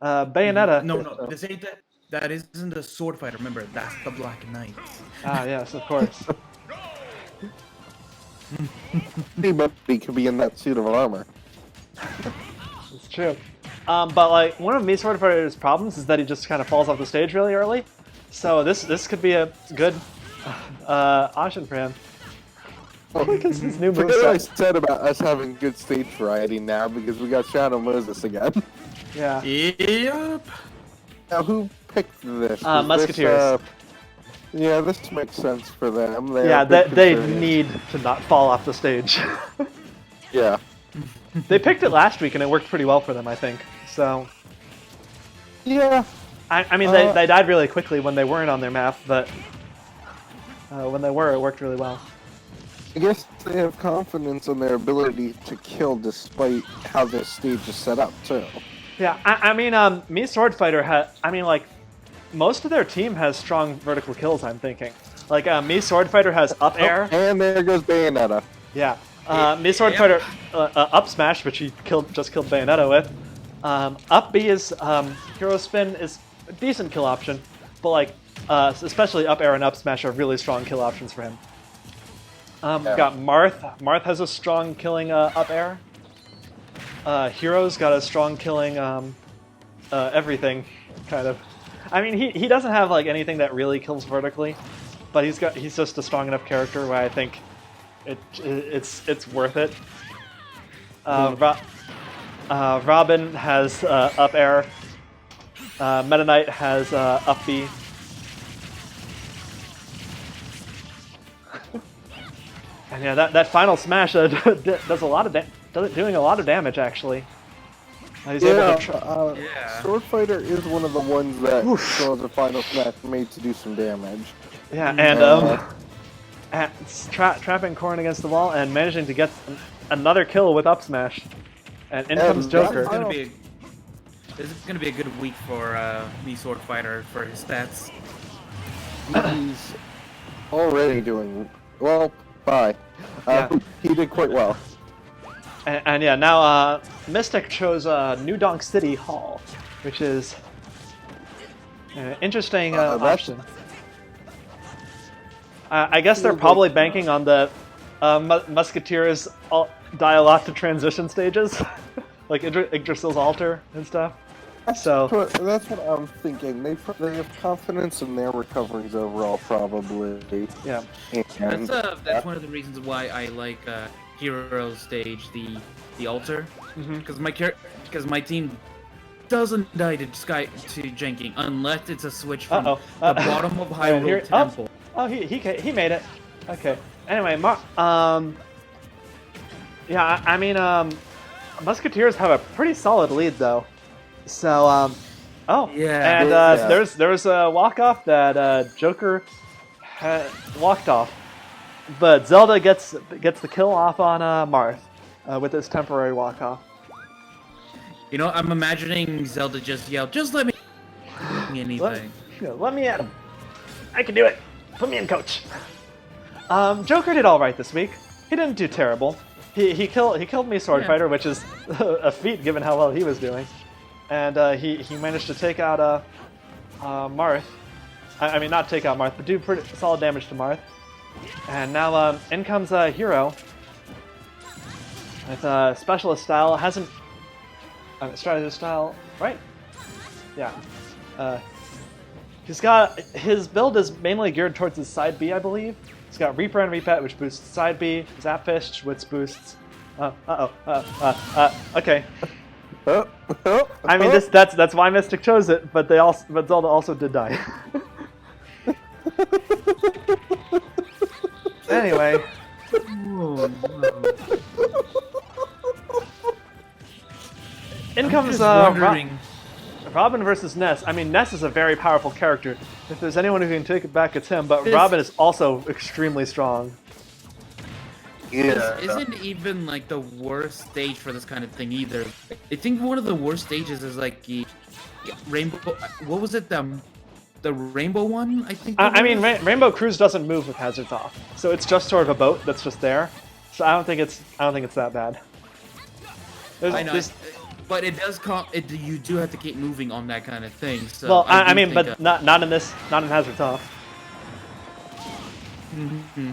Bayonetta. No, this ain't that. That isn't a sword fighter. Remember, that's the Black Knight. Ah yes, of course. Anybody could be in that suit of armor. It's true. But like one of me Swordfighter's problems is that he just kind of falls off the stage really early. So this could be a good option for him. Because his new Forget what I moveset. said about us having good stage variety now because we got Shadow Moses again. Yeah. Yep. Now, who picked this? Was Musketeers. Yeah, this makes sense for them. They Yeah, are big they contrarians. need to not fall off the stage. Yeah. They picked it last week and it worked pretty well for them, I think. So, Yeah. I mean, they died really quickly when they weren't on their map, but when they were, it worked really well. I guess they have confidence in their ability to kill despite how this stage is set up, too. Yeah, I mean, me Swordfighter I mean, like, most of their team has strong vertical kills, I'm thinking. Like, me Swordfighter has up air. And there goes Bayonetta. Yeah. Me Swordfighter up smash, which he just killed Bayonetta with. Up B is Hero Spin is a decent kill option, but like especially up air and up smash are really strong kill options for him. Yeah. Got Marth. Marth has a strong killing up air. Hero's got a strong killing everything, kind of. I mean, he doesn't have like anything that really kills vertically, but he's just a strong enough character where I think it's worth it. Robin has up air. Meta Knight has up B. And yeah, that final smash does a lot of doing a lot of damage actually. He's able to. Yeah. Swordfighter is one of the ones that saw the final smash made to do some damage. Yeah, and trapping Corrin against the wall and managing to get another kill with up smash. And in comes Joker. This is gonna be a good week for me Swordfighter for his stats. He's already doing well. Bye. Yeah. He did quite well. And yeah, now Mystic chose New Donk City Hall, which is an interesting that's- option. I guess they're probably banking on the Musketeers die a lot to transition stages, like Yggdrasil's Altar and stuff. So That's what I'm thinking. They have confidence in their recoveries overall, probably. yeah, And That's one of the reasons why I like Hero Stage, the altar, because my team doesn't die to janking unless it's a switch from Uh-oh. the bottom of Hyrule here- Temple. Oh, he made it. Okay. Anyway, yeah, I mean, Musketeers have a pretty solid lead though. So, oh, Yeah. and Yeah. there's a walk off that Joker walked off. but Zelda gets the kill off on Marth with his temporary walk off. You know, I'm imagining Zelda just yelled, "Just let me anything." Let me at him. I can do it. Put me in, coach. Joker did all right this week. He didn't do terrible. He killed me, Sword Fighter, which is a feat given how well he was doing, and he managed to take out Marth. I mean, not take out Marth, but do pretty solid damage to Marth. And now in comes Hero with specialist style. Hasn't strategist style, right? Yeah. He's got his build is mainly geared towards his side B, I believe. He's got Reaper and Repet, which boosts side B. Zapfish, which boosts. Okay. I mean, that's why Mystic chose it, but Zelda also did die. Anyway. Oh, no. In comes wondering. Robin versus Ness. I mean, Ness is a very powerful character. If there's anyone who can take it back, it's him. But Robin is also extremely strong. Yeah. This isn't even like the worst stage for this kind of thing either. I think one of the worst stages is like the Rainbow. What was it? The Rainbow one? I think. I mean, Rainbow Cruise doesn't move with hazards off, so it's just sort of a boat that's just there. So I don't think it's that bad. I know. But it does you do have to keep moving on that kind of thing. So well, I do mean, think but not in hazards off. Mm-hmm.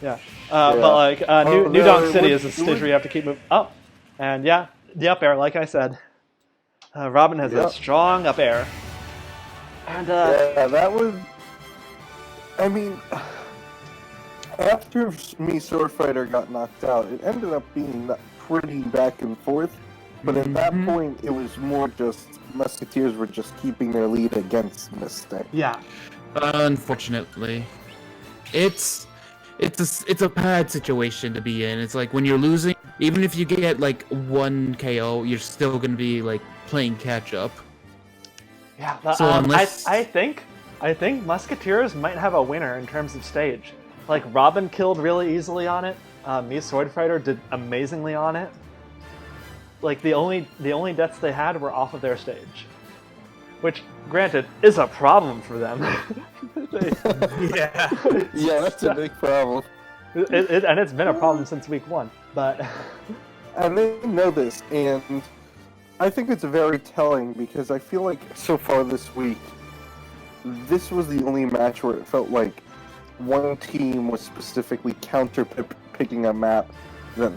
Yeah. But like New Donk City is a stage where you have to keep moving up, and yeah, the up air, like I said, Robin has a strong up air, and yeah, that was. I mean, after me Sword Fighter got knocked out, it ended up being pretty back and forth. But at that point, it was more just Musketeers were just keeping their lead against Mystic. yeah. Unfortunately, it's a bad situation to be in. It's like when you're losing, even if you get like 1 KO, you're still gonna be like playing catch up. Yeah. So unless I think Musketeers might have a winner in terms of stage. Like Robin killed really easily on it. Me Sword Fighter did amazingly on it. Like the only deaths they had were off of their stage, which, granted, is a problem for them. yeah, that's a big problem. And it's been a problem since week 1. But and they know this, and I think it's very telling because I feel like so far this week, this was the only match where it felt like one team was specifically counter-picking a map that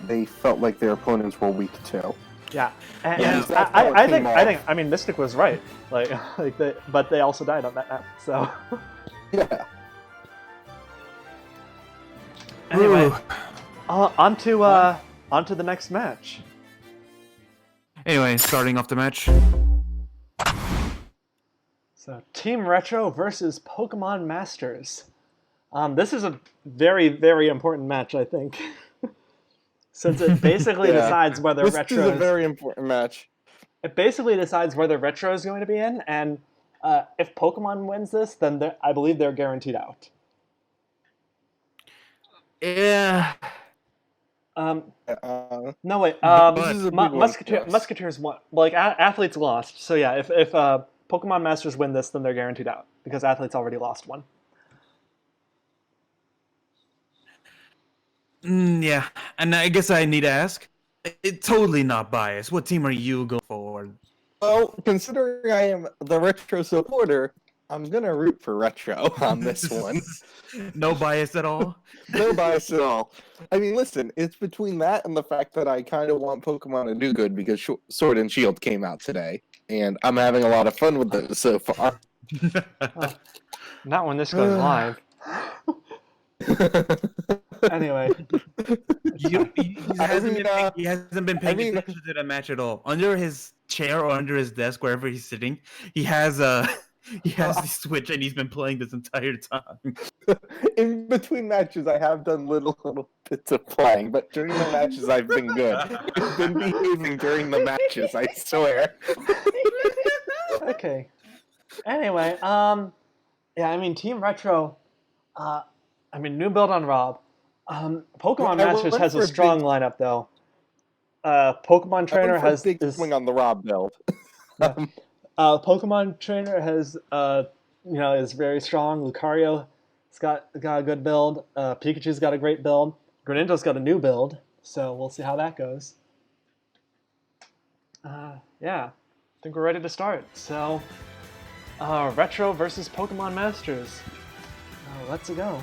they felt like their opponents were weak to. yeah, and Yeah. I mean, Mystic was right. But they also died on that map. So Yeah. anyway, on to the next match. Anyway, starting off the match. So Team Retro versus Pokemon Masters. This is a very, very important match, I think. Since it basically decides whether Retro is a very important match. It basically decides whether Retro is going to be in, and if Pokemon wins this, then I believe they're guaranteed out. Yeah. No wait. This is a big one, yes. Musketeers won. Like Athletes lost. So yeah, if Pokemon Masters win this, then they're guaranteed out because Athletes already lost one. Yeah, and I guess I need to ask. It's totally not biased. What team are you going for? Well, considering I am the Retro supporter, I'm gonna root for Retro on this one. No bias at all? No bias at all. I mean, listen, it's between that and the fact that I kind of want Pokemon to do good because Sword and Shield came out today, and I'm having a lot of fun with those so far. Not when this goes live. Anyway, He hasn't been paying attention to the match at all. Under his chair or under his desk, wherever he's sitting, he has the Switch, and he's been playing this entire time. In between matches, I have done little bits of playing, but during the matches, I've been good. I've been behaving during the matches, I swear. okay. Anyway, yeah, I mean, Team Retro, I mean, new build on Rob. Pokemon Well, I Masters went has for a a strong big- lineup though. Pokemon I Trainer went for a has big is swing on the Rob build. Pokemon Trainer has is very strong. Lucario's got a good build. Pikachu's got a great build. Greninja's got a new build, so we'll see how that goes. Yeah, I think we're ready to start. So, Retro versus Pokemon Masters. Let's go.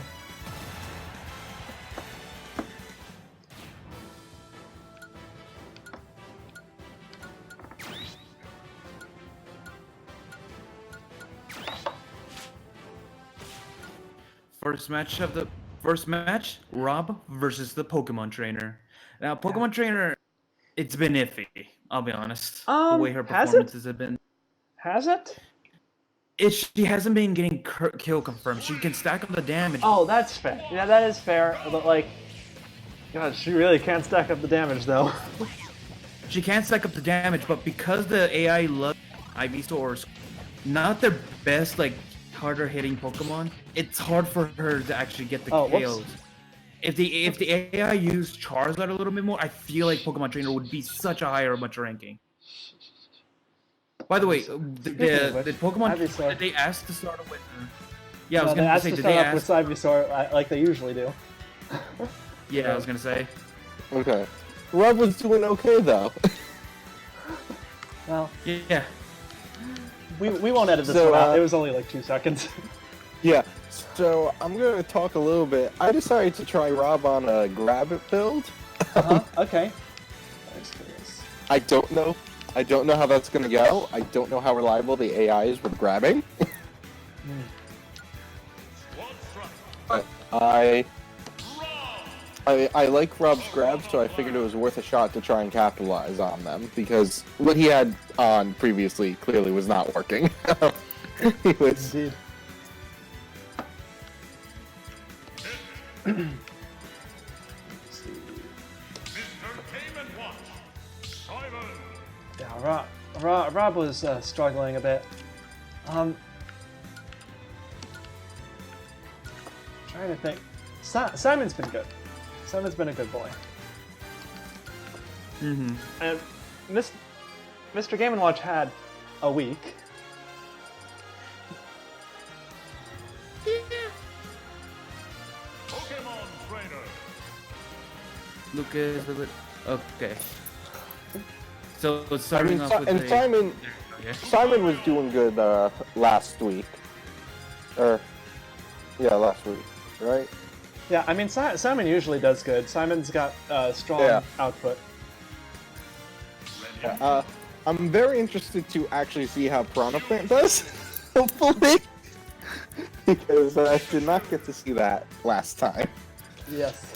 First match, Rob versus the Pokemon Trainer. Now, Pokemon Trainer, it's been iffy. I'll be honest. The way her Has it? performances have been. Has it? She hasn't been getting kill confirmed. She can stack up the damage. Oh, that's fair. Yeah, that is fair. But like, God, she really can't stack up the damage though. She can stack up the damage, but because the AI loves Ivysaur, not their best, like, harder hitting Pokemon, it's hard for her to actually get the Oh, KOs. whoops. If the AI used Charizard a little bit more, I feel like Pokemon Trainer would be such a higher much ranking. By the way, the Pokemon Ivysaur. did they ask to start with? Yeah, I was They gonna asked say, to did start they up with ask? Ivysaur like they usually do. Yeah, I was gonna say. Okay. Rob was doing okay though. Well, Yeah. we won't edit this So, one out. It was only like 2 seconds. Yeah. So I'm gonna talk a little bit. I decided to try Rob on a grab it build. Okay. Thanks for this. I don't know. I don't know how that's gonna go. I don't know how reliable the AI is with grabbing. But I like Rob's grabs, so I figured it was worth a shot to try and capitalize on them because what he had on previously clearly was not working. He was Indeed. Yeah, Rob was struggling a bit. Trying to think. Simon's been good. Simon's been a good boy. Mm-hmm. And Mr. Game & Watch had a week. Pokemon Trainer. Lucas, okay. So I starting mean, off with the... Simon Okay. Simon was doing good last week. Last week, right? Yeah, I mean, Simon usually does good. Simon's got strong Yeah. output. I'm very interested to actually see how Piranha Plant does. Hopefully, because I did not get to see that last time. Yes.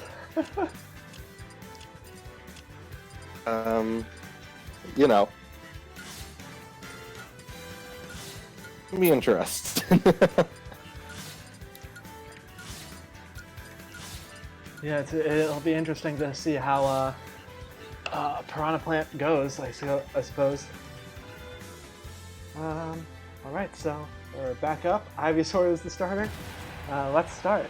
You know, it'll be interesting. Yeah, it'll be interesting to see how Piranha Plant goes, I suppose. All right, so we're back up. Ivysaur is the starter. Let's start.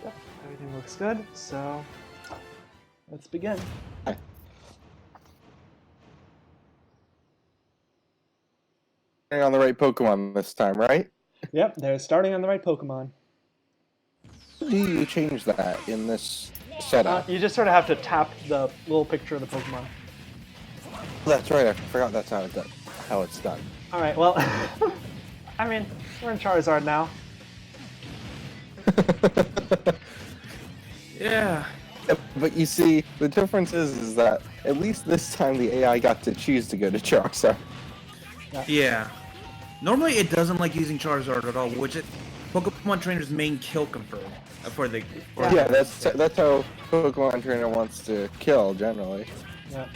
Yep, everything looks good, so let's begin. On the right Pokemon this time, right? Yep, they're starting on the right Pokemon. How do you change that in this setup? You just sort of have to tap the little picture of the Pokemon. That's right. I forgot that's how it's done. All right, well, I mean, we're in Charizard now. Yeah. But you see, the difference is that at least this time the AI got to choose to go to Charizard. Yeah. Normally it doesn't like using Charizard at all, which is Pokemon Trainer's main kill confirm for the... Yeah, that's how Pokemon Trainer wants to kill generally. Yeah.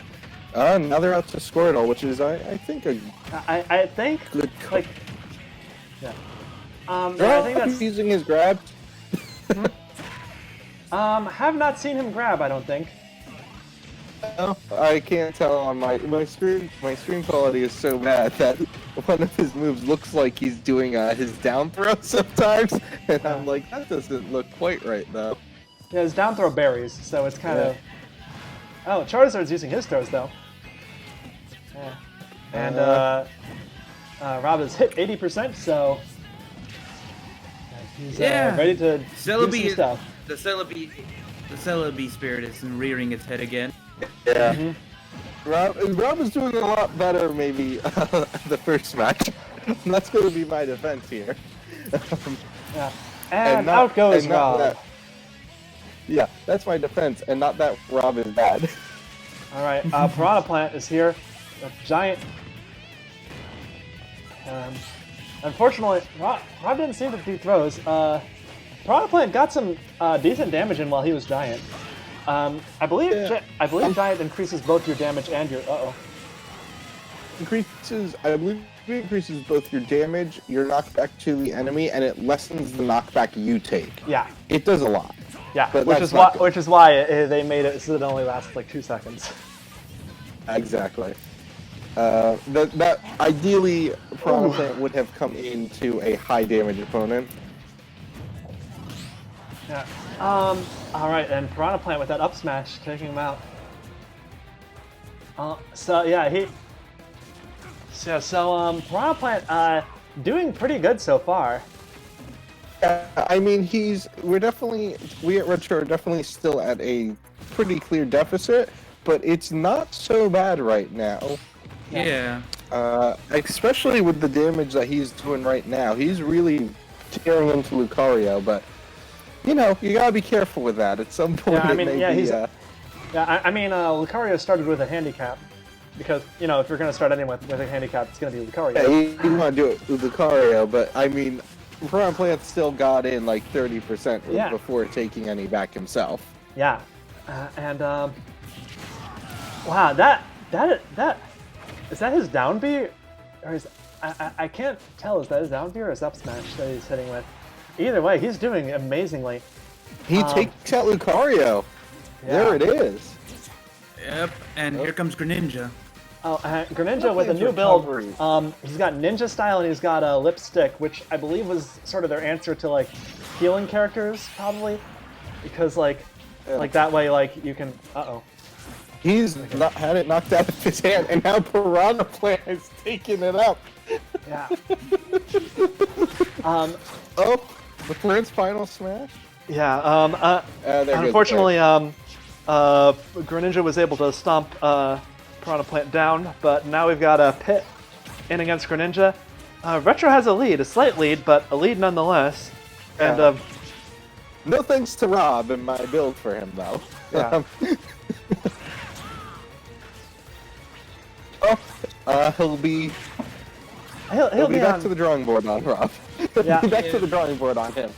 Now they're out to Squirtle, which is I think a I think good. like yeah. I think He's that's using his grab. have not seen him grab. I don't think. No, I can't tell on my stream. My stream quality is so bad that one of his moves looks like he's doing his down throw sometimes, and I'm like, that doesn't look quite right though. Yeah, his down throw berries, so it's kind of. Oh, Charizard's using his throws though. Yeah. And Rob has hit 80%, so he's ready to do some stuff. The Celebi spirit is rearing its head again. Yeah. Rob is doing a lot better maybe the first match. That's going to be my defense here. Yeah. And out goes Rob. Yeah, that's my defense, and not that Rob is bad. All right, Piranha Plant is here. A giant. Unfortunately, Rob didn't seem to do throws. Piranha Plant got some decent damage in while he was giant. I believe giant increases both your damage and your I believe it increases both your damage, your knockback to the enemy, and it lessens the knockback you take. Yeah. It does a lot. Yeah, but which is why they made it so it only lasts like 2 seconds. Exactly. That ideally Piranha Plant would have come into a high damage opponent. Yeah. All right, and Piranha Plant with that up smash taking him out. Piranha Plant doing pretty good so far. I mean, we at Retro are definitely still at a pretty clear deficit, but it's not so bad right now. Yeah. Especially with the damage that he's doing right now. He's really tearing into Lucario, but you know, you gotta be careful with that. At some point, Lucario started with a handicap. Because, you know, if you're going to start anyone with a handicap, it's going to be Lucario. Yeah, you want to do it with Lucario, but I mean, Piranha Plant still got in like 30% before taking any back himself. Yeah. Wow, that is that his down B? Or is I can't tell, is that his down B or his up smash that he's hitting with? Either way, he's doing amazingly. He takes out Lucario. Yeah. There it is. Yep, and here comes Greninja. Oh, Greninja with a new build. He's got Ninja Style and he's got a Lipstick, which I believe was sort of their answer to like healing characters, probably, because like that way you can. He's had it knocked out of his hand, and now Piranha Plant is taking it up. Yeah. The Plant's final smash. Yeah. Unfortunately, Greninja was able to stomp Piranha Plant down, but now we've got Pit in against Greninja. Retro has a lead, a slight lead, but a lead nonetheless. And no thanks to Rob and my build for him, though. Yeah. He'll be be back to the drawing board on Rob. Yeah. Be back to the drawing board on him.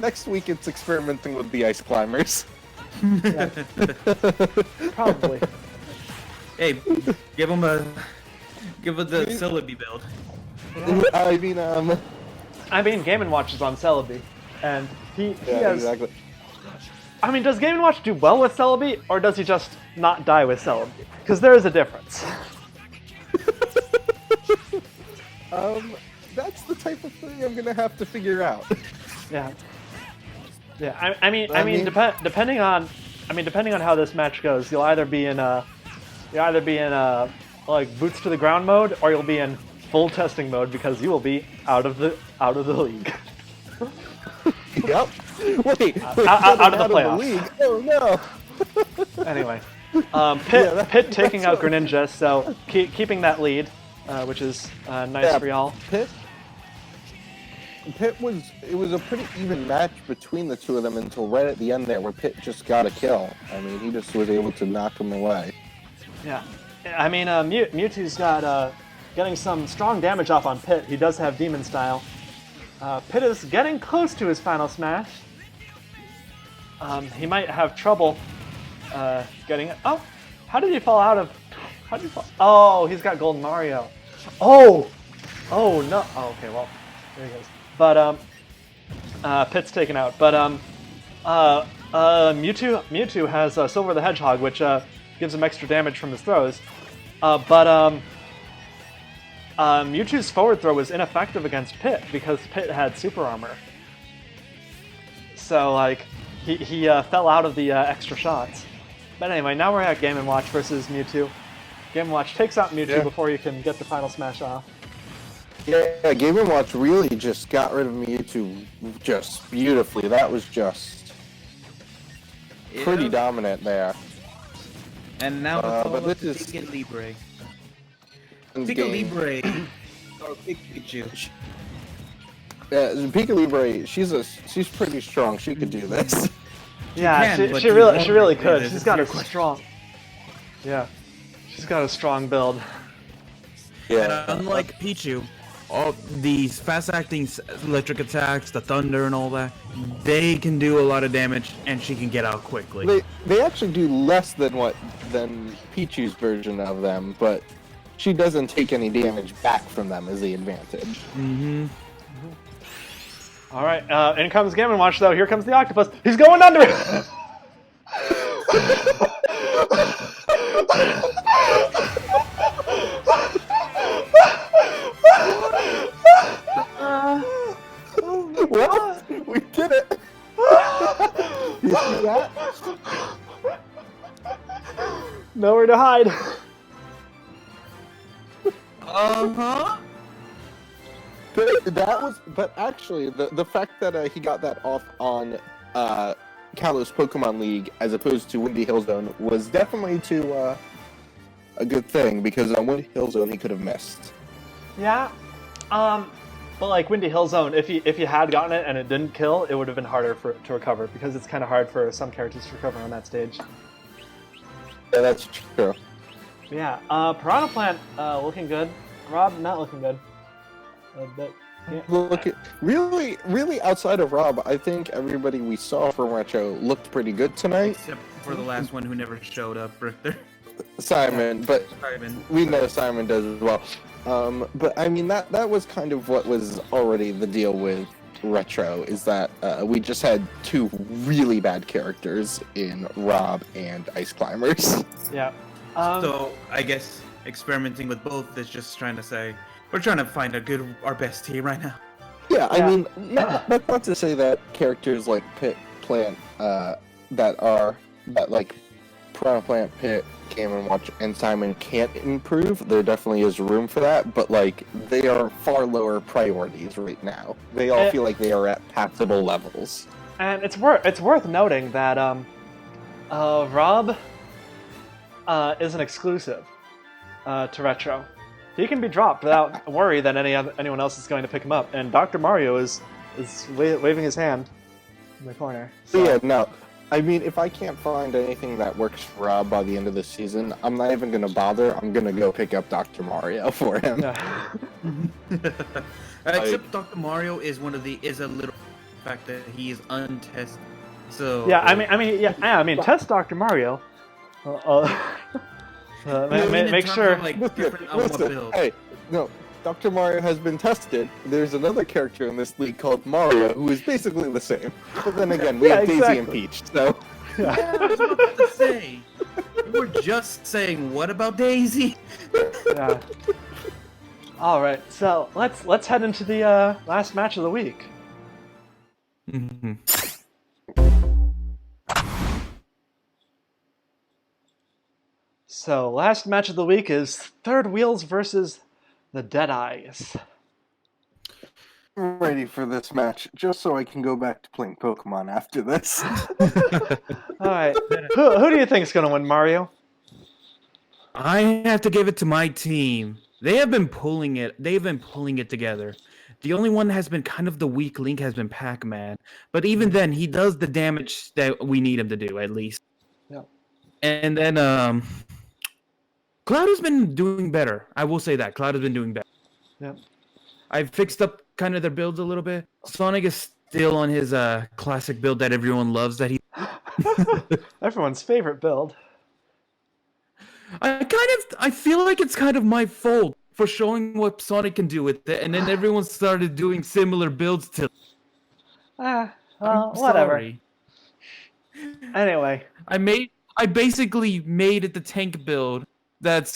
Next week it's experimenting with the ice climbers. Yeah. Probably. Hey, give him the Celebi build. I mean, Game & Watch is on Celebi, and he has. Exactly. I mean, does Game & Watch do well with Celebi, or does he just not die with Celebi? Because there is a difference. That's the type of thing I'm gonna have to figure out. Yeah. Yeah. Depending on how this match goes, you'll either be in like boots to the ground mode, or you'll be in full testing mode because you will be out of the league. Yep. Wait, out of the playoffs. League? Oh no. Anyway, Pit taking out Greninja, so keeping that lead, which is nice for y'all. Pit was a pretty even match between the two of them until right at the end there, where Pit just got a kill. I mean, he just was able to knock him away. Yeah, I mean, Mewtwo's got getting some strong damage off on Pit. He does have Demon Style. Pit is getting close to his final smash. He might have trouble getting it. Oh, how did he fall out of? How did he fall? Oh, he's got Golden Mario. Oh no. Oh, okay, well, there he goes. But Pit's taken out. But Mewtwo has Silver the Hedgehog, which gives him extra damage from his throws. But Mewtwo's forward throw was ineffective against Pit because Pit had super armor. So like he fell out of the extra shots. But anyway, now we're at Game & Watch versus Mewtwo. Game & Watch takes out Mewtwo before you can get the final smash off. Yeah, Game & Watch really just got rid of Mewtwo just beautifully. That was just pretty dominant there. And now but this is Pika Libre. game. Pika Libre or Pikachu. Yeah, Pika Libre, she's pretty strong. She could do this. Yeah, can, but she you really won't could. do this. She's got a It's your strong. Yeah, she's got a strong build. Yeah. And unlike Pichu, all these fast-acting electric attacks, the thunder and all that, they can do a lot of damage, and she can get out quickly. They actually do less than Pichu's version of them, but she doesn't take any damage back from them is the advantage. Mm-hmm. All right, in comes Game & Watch though. Here comes the octopus. He's going under it. What? We did it! You see that? Nowhere to hide. Uh-huh. But actually, the fact that he got that off on Kalos Pokemon League as opposed to Windy Hill Zone was definitely a good thing, because on Windy Hill Zone he could have missed. Yeah, but like Windy Hill Zone, if you had gotten it and it didn't kill, it would have been harder to recover, because it's kind of hard for some characters to recover on that stage. Yeah, that's true. Yeah, Piranha Plant looking good. Rob not looking good. But yeah. Look at really outside of Rob, I think everybody we saw from Retro looked pretty good tonight. Except for the last one who never showed up, Richter. Simon, but Simon. we know Simon does as well. But I mean that was kind of what was already the deal with Retro, is that we just had two really bad characters in Rob and Ice Climbers. Yeah. So I guess experimenting with both is just trying to say we're trying to find our best team right now. Yeah, I Yeah. mean, that's not to say that characters like Pit, Plant, that like Piranha Plant, Pit, Game & Watch, and Simon can't improve. There definitely is room for that, but like they are far lower priorities right now. They all feel like they are at passable levels. And it's worth noting that Rob is an exclusive to Retro. He can be dropped without worry that anyone else is going to pick him up. And Dr. Mario is waving his hand in the corner. So. Yeah, no. I mean, if I can't find anything that works for Rob by the end of the season, I'm not even going to bother. I'm going to go pick up Dr. Mario for him. Yeah. Except Dr. Mario is a little fact that he is untested. So Yeah, I mean, test Dr. Mario. Make sure. Build. Hey, no, Dr. Mario has been tested. There's another character in this league called Mario who is basically the same. But then again, we have Daisy and Peach, so... Yeah, I was about to say. We were just saying, what about Daisy? Yeah. All right, so let's head into the last match of the week. Mm-hmm. So last match of the week is Third Wheels versus the Deadeyes. I'm ready for this match, just so I can go back to playing Pokemon after this. All right, who do you think is going to win, Mario? I have to give it to my team. They have been pulling it. They've been pulling it together. The only one that has been kind of the weak link has been Pac-Man. But even then, he does the damage that we need him to do, at least. Yeah. And then, Cloud has been doing better. I will say that. Cloud has been doing better. Yeah. I've fixed up kind of their builds a little bit. Sonic is still on his classic build that everyone loves. That he. Everyone's favorite build. I feel like it's kind of my fault for showing what Sonic can do with it, and then everyone started doing similar builds to. Well, I'm whatever. sorry. Anyway. I made I basically made it the tank build that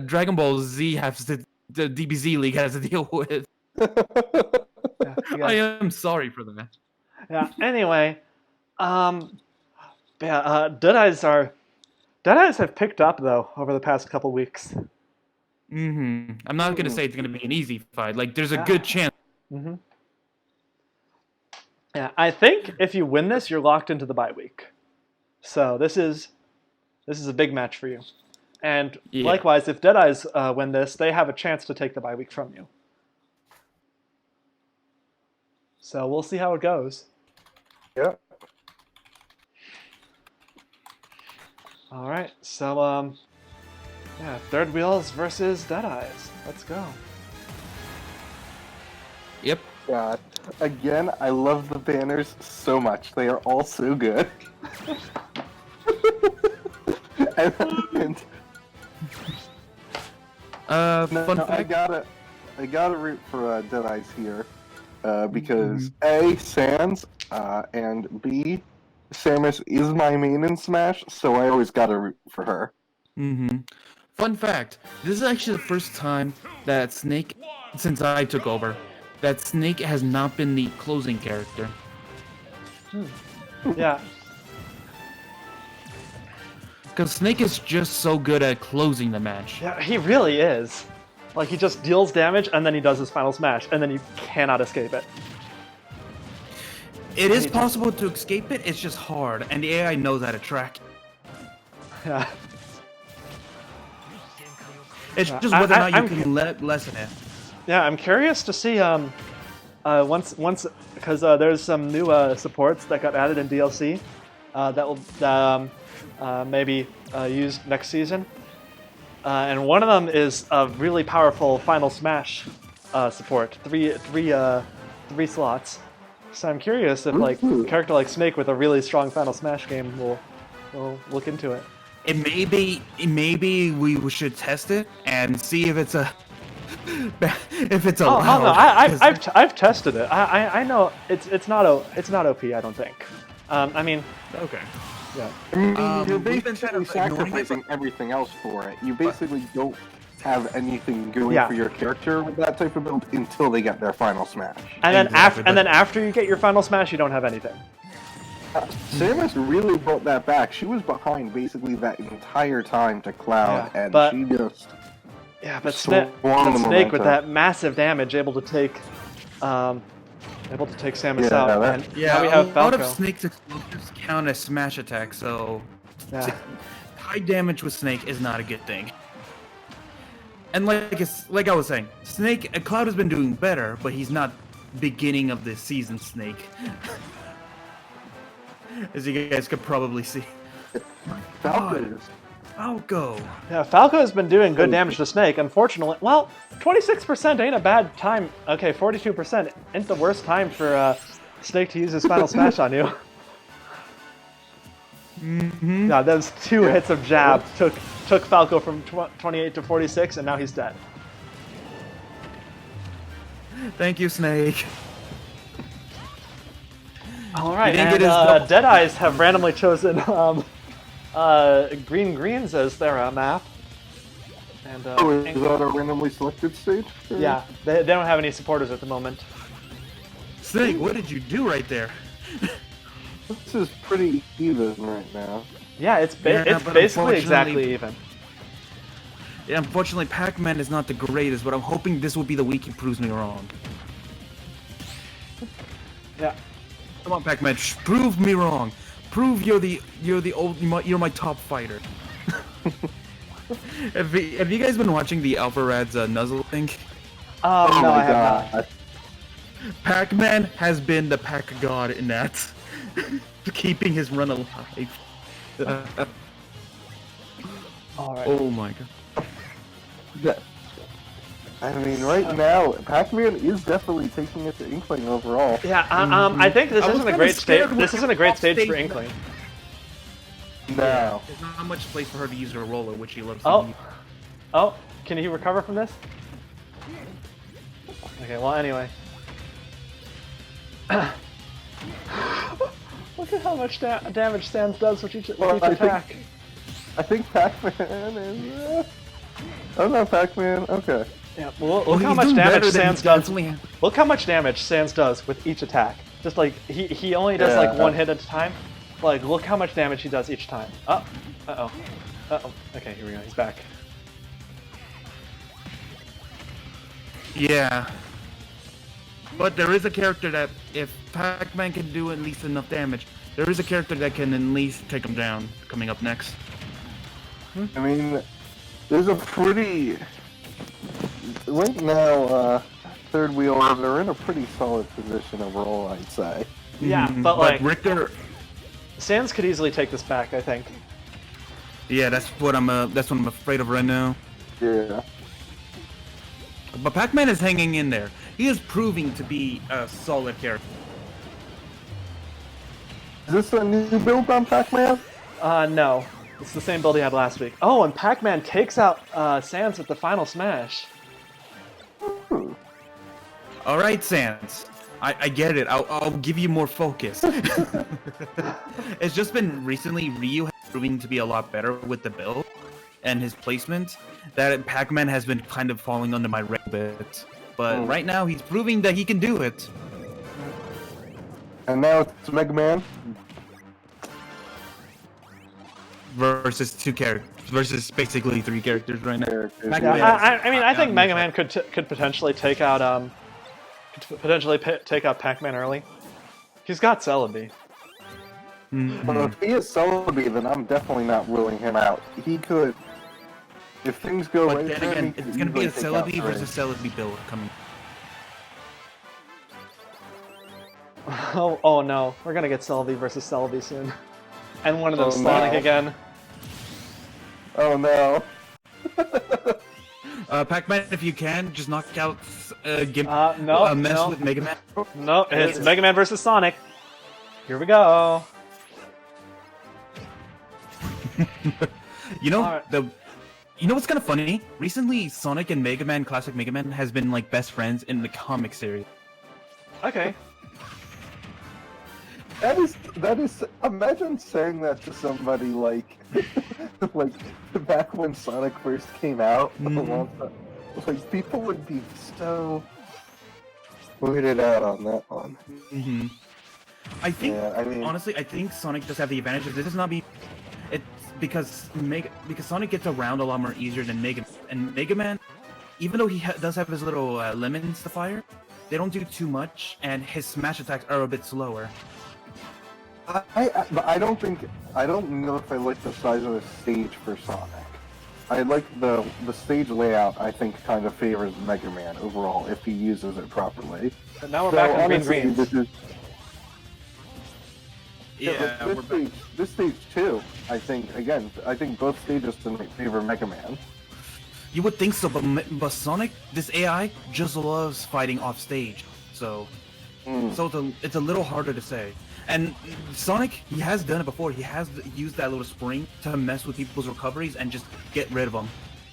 Dragon Ball Z has the DBZ League has to deal with. Yeah, you I guys- am sorry for that. yeah. Anyway, yeah. Deadeyes have picked up though over the past couple weeks. I'm not gonna say it's gonna be an easy fight. Like, there's a Yeah. good chance. Yeah, I think if you win this, you're locked into the bye week. So this is a big match for you. And Yeah. likewise, if Deadeyes win this, they have a chance to take the bye week from you. So we'll see how it goes. Yeah. All right, so yeah, Third Wheels versus Deadeyes. Let's go. Yep. God. Again, I love the banners so much. They are all so good. and Fun I fact. gotta root for Deadeyes here because A, Sans, and B, Samus is my main in Smash, so I always gotta root for her. Fun fact. This is actually the first time that Snake, since I took over, that Snake has not been the closing character. Yeah, Because Snake is just so good at closing the match. yeah, he really is. Like he just deals damage and then he does his final smash, and then you cannot escape it. It is possible to escape it, it's just hard, and the AI knows how to track. Yeah. It's Yeah, just whether or I- not you I'm- can lessen it. Yeah, I'm curious to see once because there's some new supports that got added in DLC that will maybe used next season, and one of them is a really powerful Final Smash support, three slots. So I'm curious if like a character like Snake with a really strong Final Smash game will look into it. Maybe we should test it and see if it's a if it's Oh, allowed. no, 'cause- I've tested it. I know it's not OP. I don't think. I mean, okay. yeah. I mean, you're we've been basically kind of ignoring it, sacrificing everything else for it. You basically don't have anything going Yeah. for your character with that type of build until they get their final smash. And then Exactly, after you get your Final Smash, you don't have anything. Samus really brought that back. She was behind basically that entire time to Cloud, Yeah, and but- she just Yeah, but Swarm the Snake with momentum. that massive damage, able to take Samus Yeah, out. that- And Yeah, now we have a lot of Falco. Snake's explosives count as smash attacks, so Yeah. high damage with Snake is not a good thing. And like I was saying, Snake Cloud has been doing better, but he's not beginning of the season Snake, as you guys could probably see. Falcons. Falco. Yeah, Falco has been doing good damage to Snake. Unfortunately, well, 26% ain't a bad time. Okay, 42% ain't the worst time for Snake to use his Final Smash on you. Yeah, those two hits of jab took Falco from 28 to 46, and now he's dead. Thank you, Snake. All right, didn't and get his double- Deadeyes have randomly chosen Green Greens as their map. And Oh, is that a randomly selected stage? yeah, they don't have any supporters at the moment. Snake, what did you do right there? This is pretty even right now. Yeah, it's Yeah, it's but basically unfortunately- exactly even. Yeah, unfortunately, Pac-Man is not the greatest, but I'm hoping this will be the week he proves me wrong. Yeah. Come on, Pac-Man, prove me wrong. Prove you're my top fighter. have you guys been watching the Alpharad's Nuzzle thing? Oh, no, my I have not. god. Pac-Man has been the pack god in that, keeping his run alive. All right. Oh my god. That- I mean, right now, Pac-Man is definitely taking it to Inkling overall. Yeah, I think this I was isn't a kinda great stage. scared This when isn't a great stage stage- for Inkling. Now, There's not much place for her to use her roller, which she loves Oh. to use. Oh, can he recover from this? Okay, well, anyway. Look at how much damage Sans does with each Well, I think- attack. I think Pac-Man is. Oh no, Pac-Man. Okay. Yeah, well, Well, look how he's much doing better damage than Sans he does. constantly- Look how much damage Sans does with each attack. Just like he only does like Yeah. one hit at a time. Like look how much damage he does each time. Oh, uh-oh. Okay, here we go. He's back. Yeah. But there is a character that, if Pac-Man can do at least enough damage, there is a character that can at least take him down coming up next. I mean, there's a pretty. Right now, third wheelers are in a pretty solid position overall, I'd say. Yeah, Mhm, but like Richter, Sans could easily take this back. I think. yeah, that's what I'm afraid of right now. Yeah. But Pac-Man is hanging in there. He is proving to be a solid character. Is this a new build on Pac-Man? No. It's the same build he had last week. Oh, and Pac-Man takes out Sans with the final smash. Hmm. All right, Sans. I get it. I'll give you more focus. It's just been recently Ryu proving to be a lot better with the build and his placement. That Pac-Man has been kind of falling under my red bit. But right now he's proving that he can do it. And now it's Mega Man. Versus two characters. Versus basically three characters right now. Characters. Pac-Man. Yeah, I mean, I think Yeah, Mega Man could potentially take out Pac-Man early. He's got Celebi. Mhm. But if he is Celebi, then I'm definitely not ruling him out. He could. If things go But right then for him, again, he could it's gonna be a easily take out Celebi versus Freddy. Celebi build coming. Oh no, we're gonna get Celebi versus Celebi soon. And one of them Oh, Sonic no. again. Oh no. Pac-Man, if you can, just knock out Gimp. No, mess no. with Mega Man. No, it's Mega Man versus Sonic. Here we go. You know Alright. You know what's kind of funny? Recently, Sonic and Mega Man, classic Mega Man, has been like best friends in the comic series. Okay. That is. Imagine saying that to somebody like, like back when Sonic first came out. a Mhm. long time- Like people would be so weirded out on that one. Mm-hmm. I think, Yeah, I mean, honestly, I think Sonic does have the advantage of this is not be. It's because Sonic gets around a lot more easier than Mega Man. And Mega Man, even though he does have his little lemons to fire, they don't do too much, and his smash attacks are a bit slower. but I don't know if I like the size of the stage for Sonic. I like the stage layout. I think kind of favors Mega Man overall if he uses it properly. But now we're So back on Green honestly, Greens. this is Yeah, this we're back. stage. This stage too. I think both stages tonight favor Mega Man. You would think so, but Sonic, this AI, just loves fighting off stage. So it's a little harder to say. And Sonic, he has done it before. He has used that little spring to mess with people's recoveries and just get rid of them.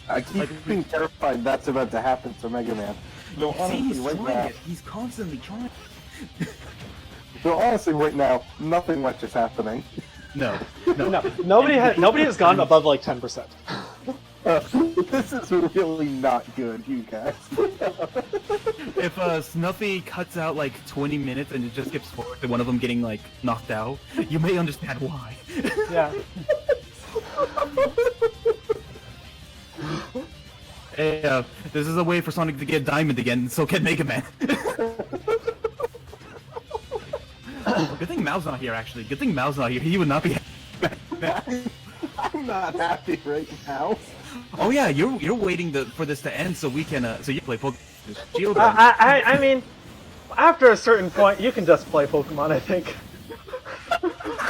I keep being terrified that's about to happen to Mega Man. No, See, honestly, he's right trying now, it. He's constantly trying. right now, nothing much is happening. No. No, nobody has gone above like 10%. This is really not good, you guys. If Snuffy cuts out like 20 minutes and it just skips forward to one of them getting like knocked out, you may understand why. Yeah. Hey, this is a way for Sonic to get Diamond again, so can Mega Man. Good thing Mao's not here, actually. Good thing Mao's not here. He would not be. I'm not happy right now. Oh yeah, you're waiting for this to end so we can so you play Pokemon. Shield. I mean, after a certain point, you can just play Pokemon. I think.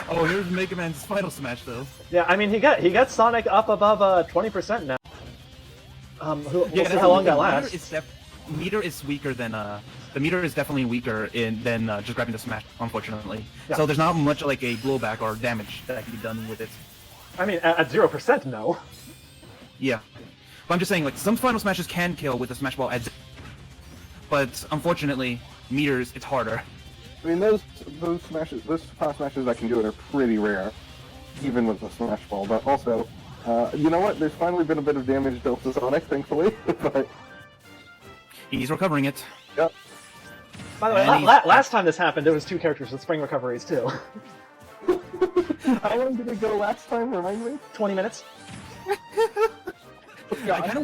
Oh, here's Mega Man's final smash though. Yeah, I mean he got Sonic up above 20% now. We'll see the how long that meter lasts. is meter is weaker than the meter is definitely weaker than just grabbing the smash, unfortunately. Yeah. So there's not much like a blowback or damage that can be done with it. I mean, at 0%, no. Yeah. But I'm just saying, like, some final smashes can kill with the smash ball at but unfortunately, meters, it's harder. I mean, those smashes, those final smashes that can do it are pretty rare, even with the Smash Ball. But also, you know what? There's finally been a bit of damage dealt to Sonic, thankfully. But He's recovering it. yep. By the way, And last time this happened, there was 2 characters with spring recoveries too. How long did it go last time? Remind me. 20 minutes. I kind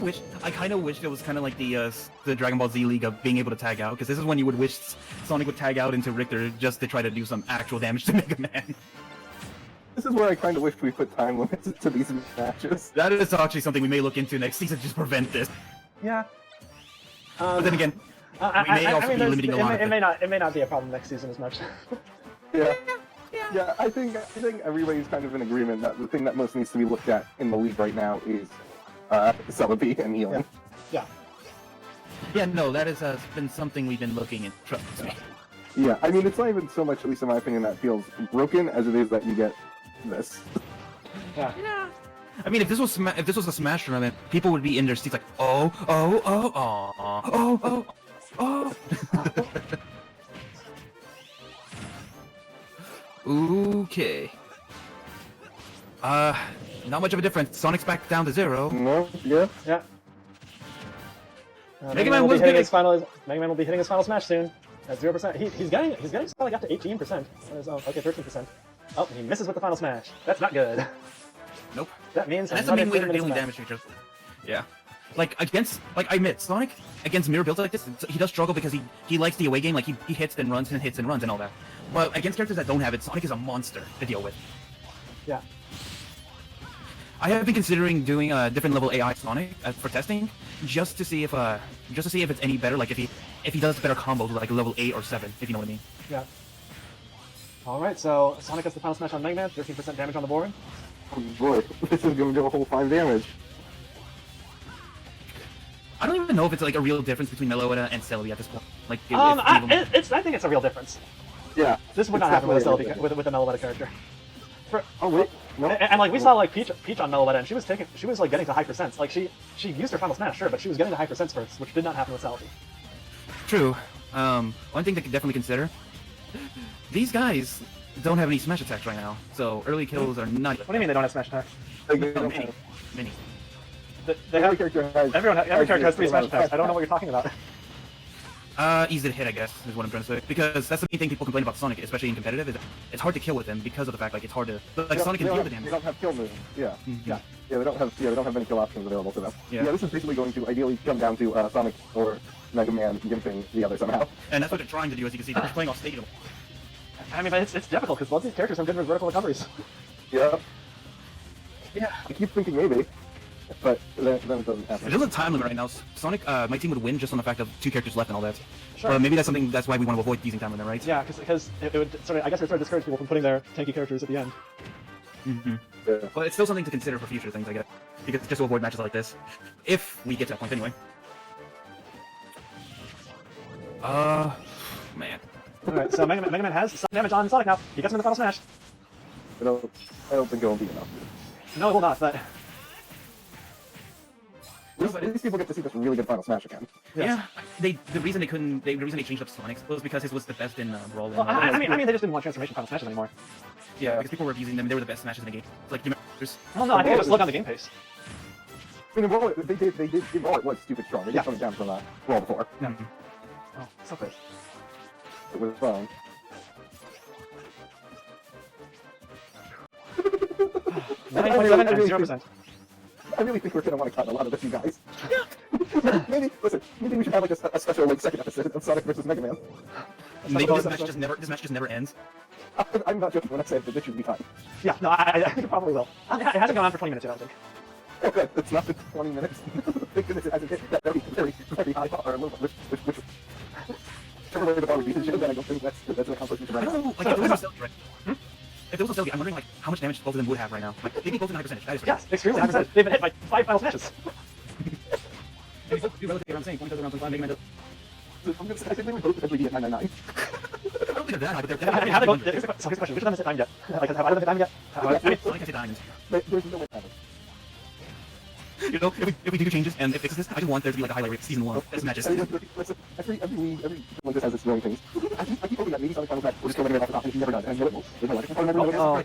of wish it was kind of like the Dragon Ball Z League of being able to tag out, because this is when you would wish Sonic would tag out into Richter just to try to do some actual damage to Mega Man. This is where I kind of wish we put time limits to these matches. That is actually something we may look into next season, just prevent this. Yeah. But then again, we may also be there's- limiting a lot of it it. may not be a problem next season as much. Yeah. Yeah, I think everybody's kind of in agreement that the thing that most needs to be looked at in the league right now is Celebi and healing. Yeah. Yeah, no, that has been something we've been looking at. Trust me. Yeah, I mean, it's not even so much, at least in my opinion, that feels broken as it is that you get this. Yeah. I mean, if this was a Smash tournament, people would be in their seats like, oh, oh. Okay. Not much of a difference. Sonic's back down to 0. No? Yeah? Yeah. Mega Man will be was hitting good. his final. Mega Man will be hitting his final smash soon. At 0%. He's getting Sonic up to 18%. Okay, 13%. Oh, he misses with the final smash. That's not good. Nope. That means And that's the another main way 10 they're minutes dealing of damage to each other. Yeah. Like, I admit, Sonic, against mirror builds like this, he does struggle because he likes the away game, like, he hits and runs and hits and runs and all that. But against characters that don't have it, Sonic is a monster to deal with. Yeah. I have been considering doing a different level AI Sonic for testing, just to see if it's any better, like, if he does better combos, like level 8 or 7, if you know what I mean. Yeah. Alright, so Sonic gets the final smash on Mega Man, 13% damage on the board. Oh boy, this is gonna do a whole 5 damage. I don't even know if it's like a real difference between Meloetta and Celebi at this point. Like, I think it's a real difference. Yeah. This would It's not happen with a definitely Celebi, with a Meloetta character. Oh wait, no. And like we saw like Peach on Meloetta, and she was like getting to high percents. Like she used her final smash, sure, but she was getting to high percents first, which did not happen with Celebi. True. One thing to definitely consider: these guys don't have any smash attacks right now, so early kills are not. What do you mean they don't have smash attacks? No, many. They have, Every character has... every character has 3 smash attacks. I don't know what you're talking about. Easy to hit, I guess, is what I'm trying to say. Because that's the main thing people complain about Sonic, especially in competitive, is it's hard to kill with him because of the fact, like, it's hard to... Like, Sonic can deal the They damage. don't have kill moves. Yeah. Mhm. Yeah. Yeah, they don't have any kill options available to them. Yeah. This is basically going to ideally come down to Sonic or Mega Man gimping the other somehow. And that's what they're trying to do, as you can see. They're just playing off stadium. I mean, but it's difficult because both these characters have good vertical recoveries. Yeah. Yeah. I keep thinking maybe, but then it doesn't happen. There's a time limit right now. Sonic, my team would win just on the fact of 2 characters left and all that. Sure. But maybe that's why we want to avoid using time limit, right? Yeah, because it would sort of, I guess it would sort of discourage people from putting their tanky characters at the end. Mm-hmm. Yeah. But it's still something to consider for future things, I guess. Because just to avoid matches like this. If we get to that point anyway. Man. Alright, so Mega Man has some damage on Sonic now. He gets him in the final smash. I don't think it will be enough. No, it will not, but... At least people get to see this really good final smash again. Yes. Yeah, the reason they changed up Sonic's was because his was the best in Brawl. Well, I mean, they just didn't want transformation final smashes anymore. yeah, because people were abusing them. They were the best smashes in the game. Like, you know, Well, no, I think they just look on the game pace. I mean, Brawl, they did Brawl, it was stupid strong. They Yeah. did something down from Brawl before. Yeah. Oh, so close. It was fun. Nine, 27, and 0%. I really think we're gonna want to cut a lot of this, you guys. maybe we should have like a special like second episode of Sonic versus Mega Man. maybe That's this match just never ends. I'm not joking when I say that this should be fine. Yeah, no, I think it probably will. It hasn't gone on for 20 minutes yet, I don't think. Oh, good. It's not been 20 minutes. Thank goodness it hasn't hit that very high bar, or a little bit, whichever way the bar would be, then I don't think that's an accomplishment I right don't now. know, like, if there was no Celebi, right? If there was no Celebi, I'm wondering, like, how much damage both of them would have right now. Like, they'd be both in high percentage. That is Yes, extremely high percentage. They've been hit by 5 final smashes. And both do relatively around the same. Point around 25, Mega Man does. I'm gonna say, I think they would both eventually be at 999. I don't think they're that high, but they're I mean, have they both, here's the question, which of them has hit time yet? Like, have either of them hit time yet? I mean, Sonic has hit diamonds. There's no way to have it. You know, if we do changes and it fixes this, I just want there to be like a highlight rate season 1 best matches. Every league, everyone just has its own things. I keep hoping that maybe Sonic Final Match will just kill everyone off the top, and he never does. And I know it will. There's no like, Oh,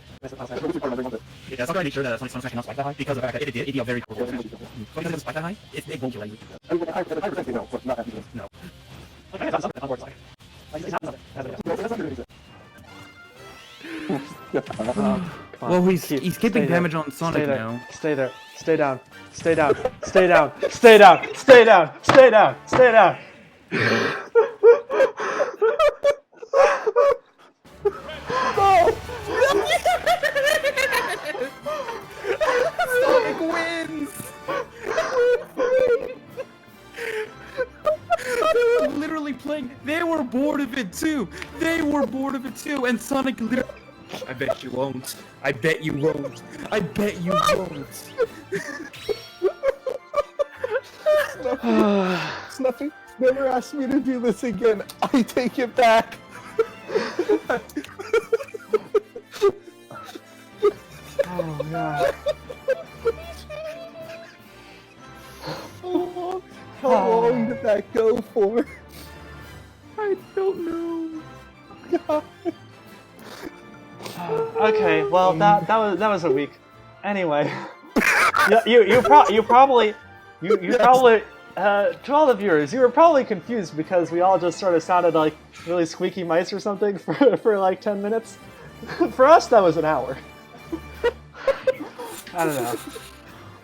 Yeah, so I make sure that Sonic's actually not spike that high because of the fact that it did a very cool match. So because it doesn't spike that high, it won't kill you. I mean, at a high percentage, no, but not that much. No. Well, he's keeping damage on Sonic now. Stay there. Stay down. Stay down. Stay down. Stay down. Stay down. Stay down. Stay down. Sonic wins! They were literally playing. They were bored of it too. And Sonic literally. I bet you won't. I bet you won't. I bet you won't. Snuffy, never ask me to do this again. I take it back. Oh god. How long did that go for? I don't know. God. Okay, well that was a week. Anyway, you probably to all the viewers, you were probably confused because we all just sort of sounded like really squeaky mice or something for like 10 minutes. For us, that was an hour. I don't know.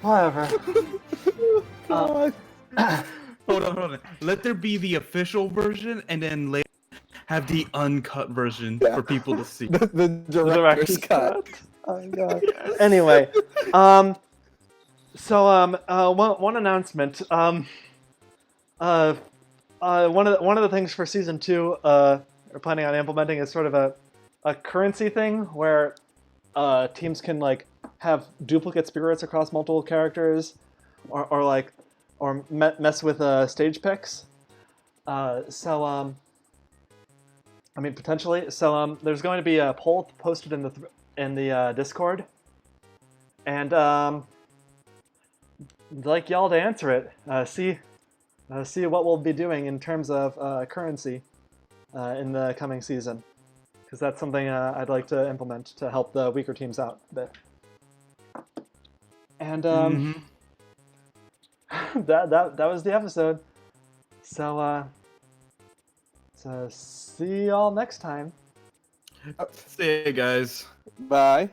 Whatever. God. Hold on. Let there be the official version, and then later have the uncut version for people to see. The director's cut. Oh god. Anyway, one announcement. One of the things for season 2, we're planning on implementing is sort of a currency thing where teams can like have duplicate spirits across multiple characters, or mess with stage picks. I mean, potentially. So there's going to be a poll posted in the Discord, and I'd like y'all to answer it. See what we'll be doing in terms of currency in the coming season, because that's something I'd like to implement to help the weaker teams out a bit. And that was the episode. So see y'all next time. See you guys. Bye.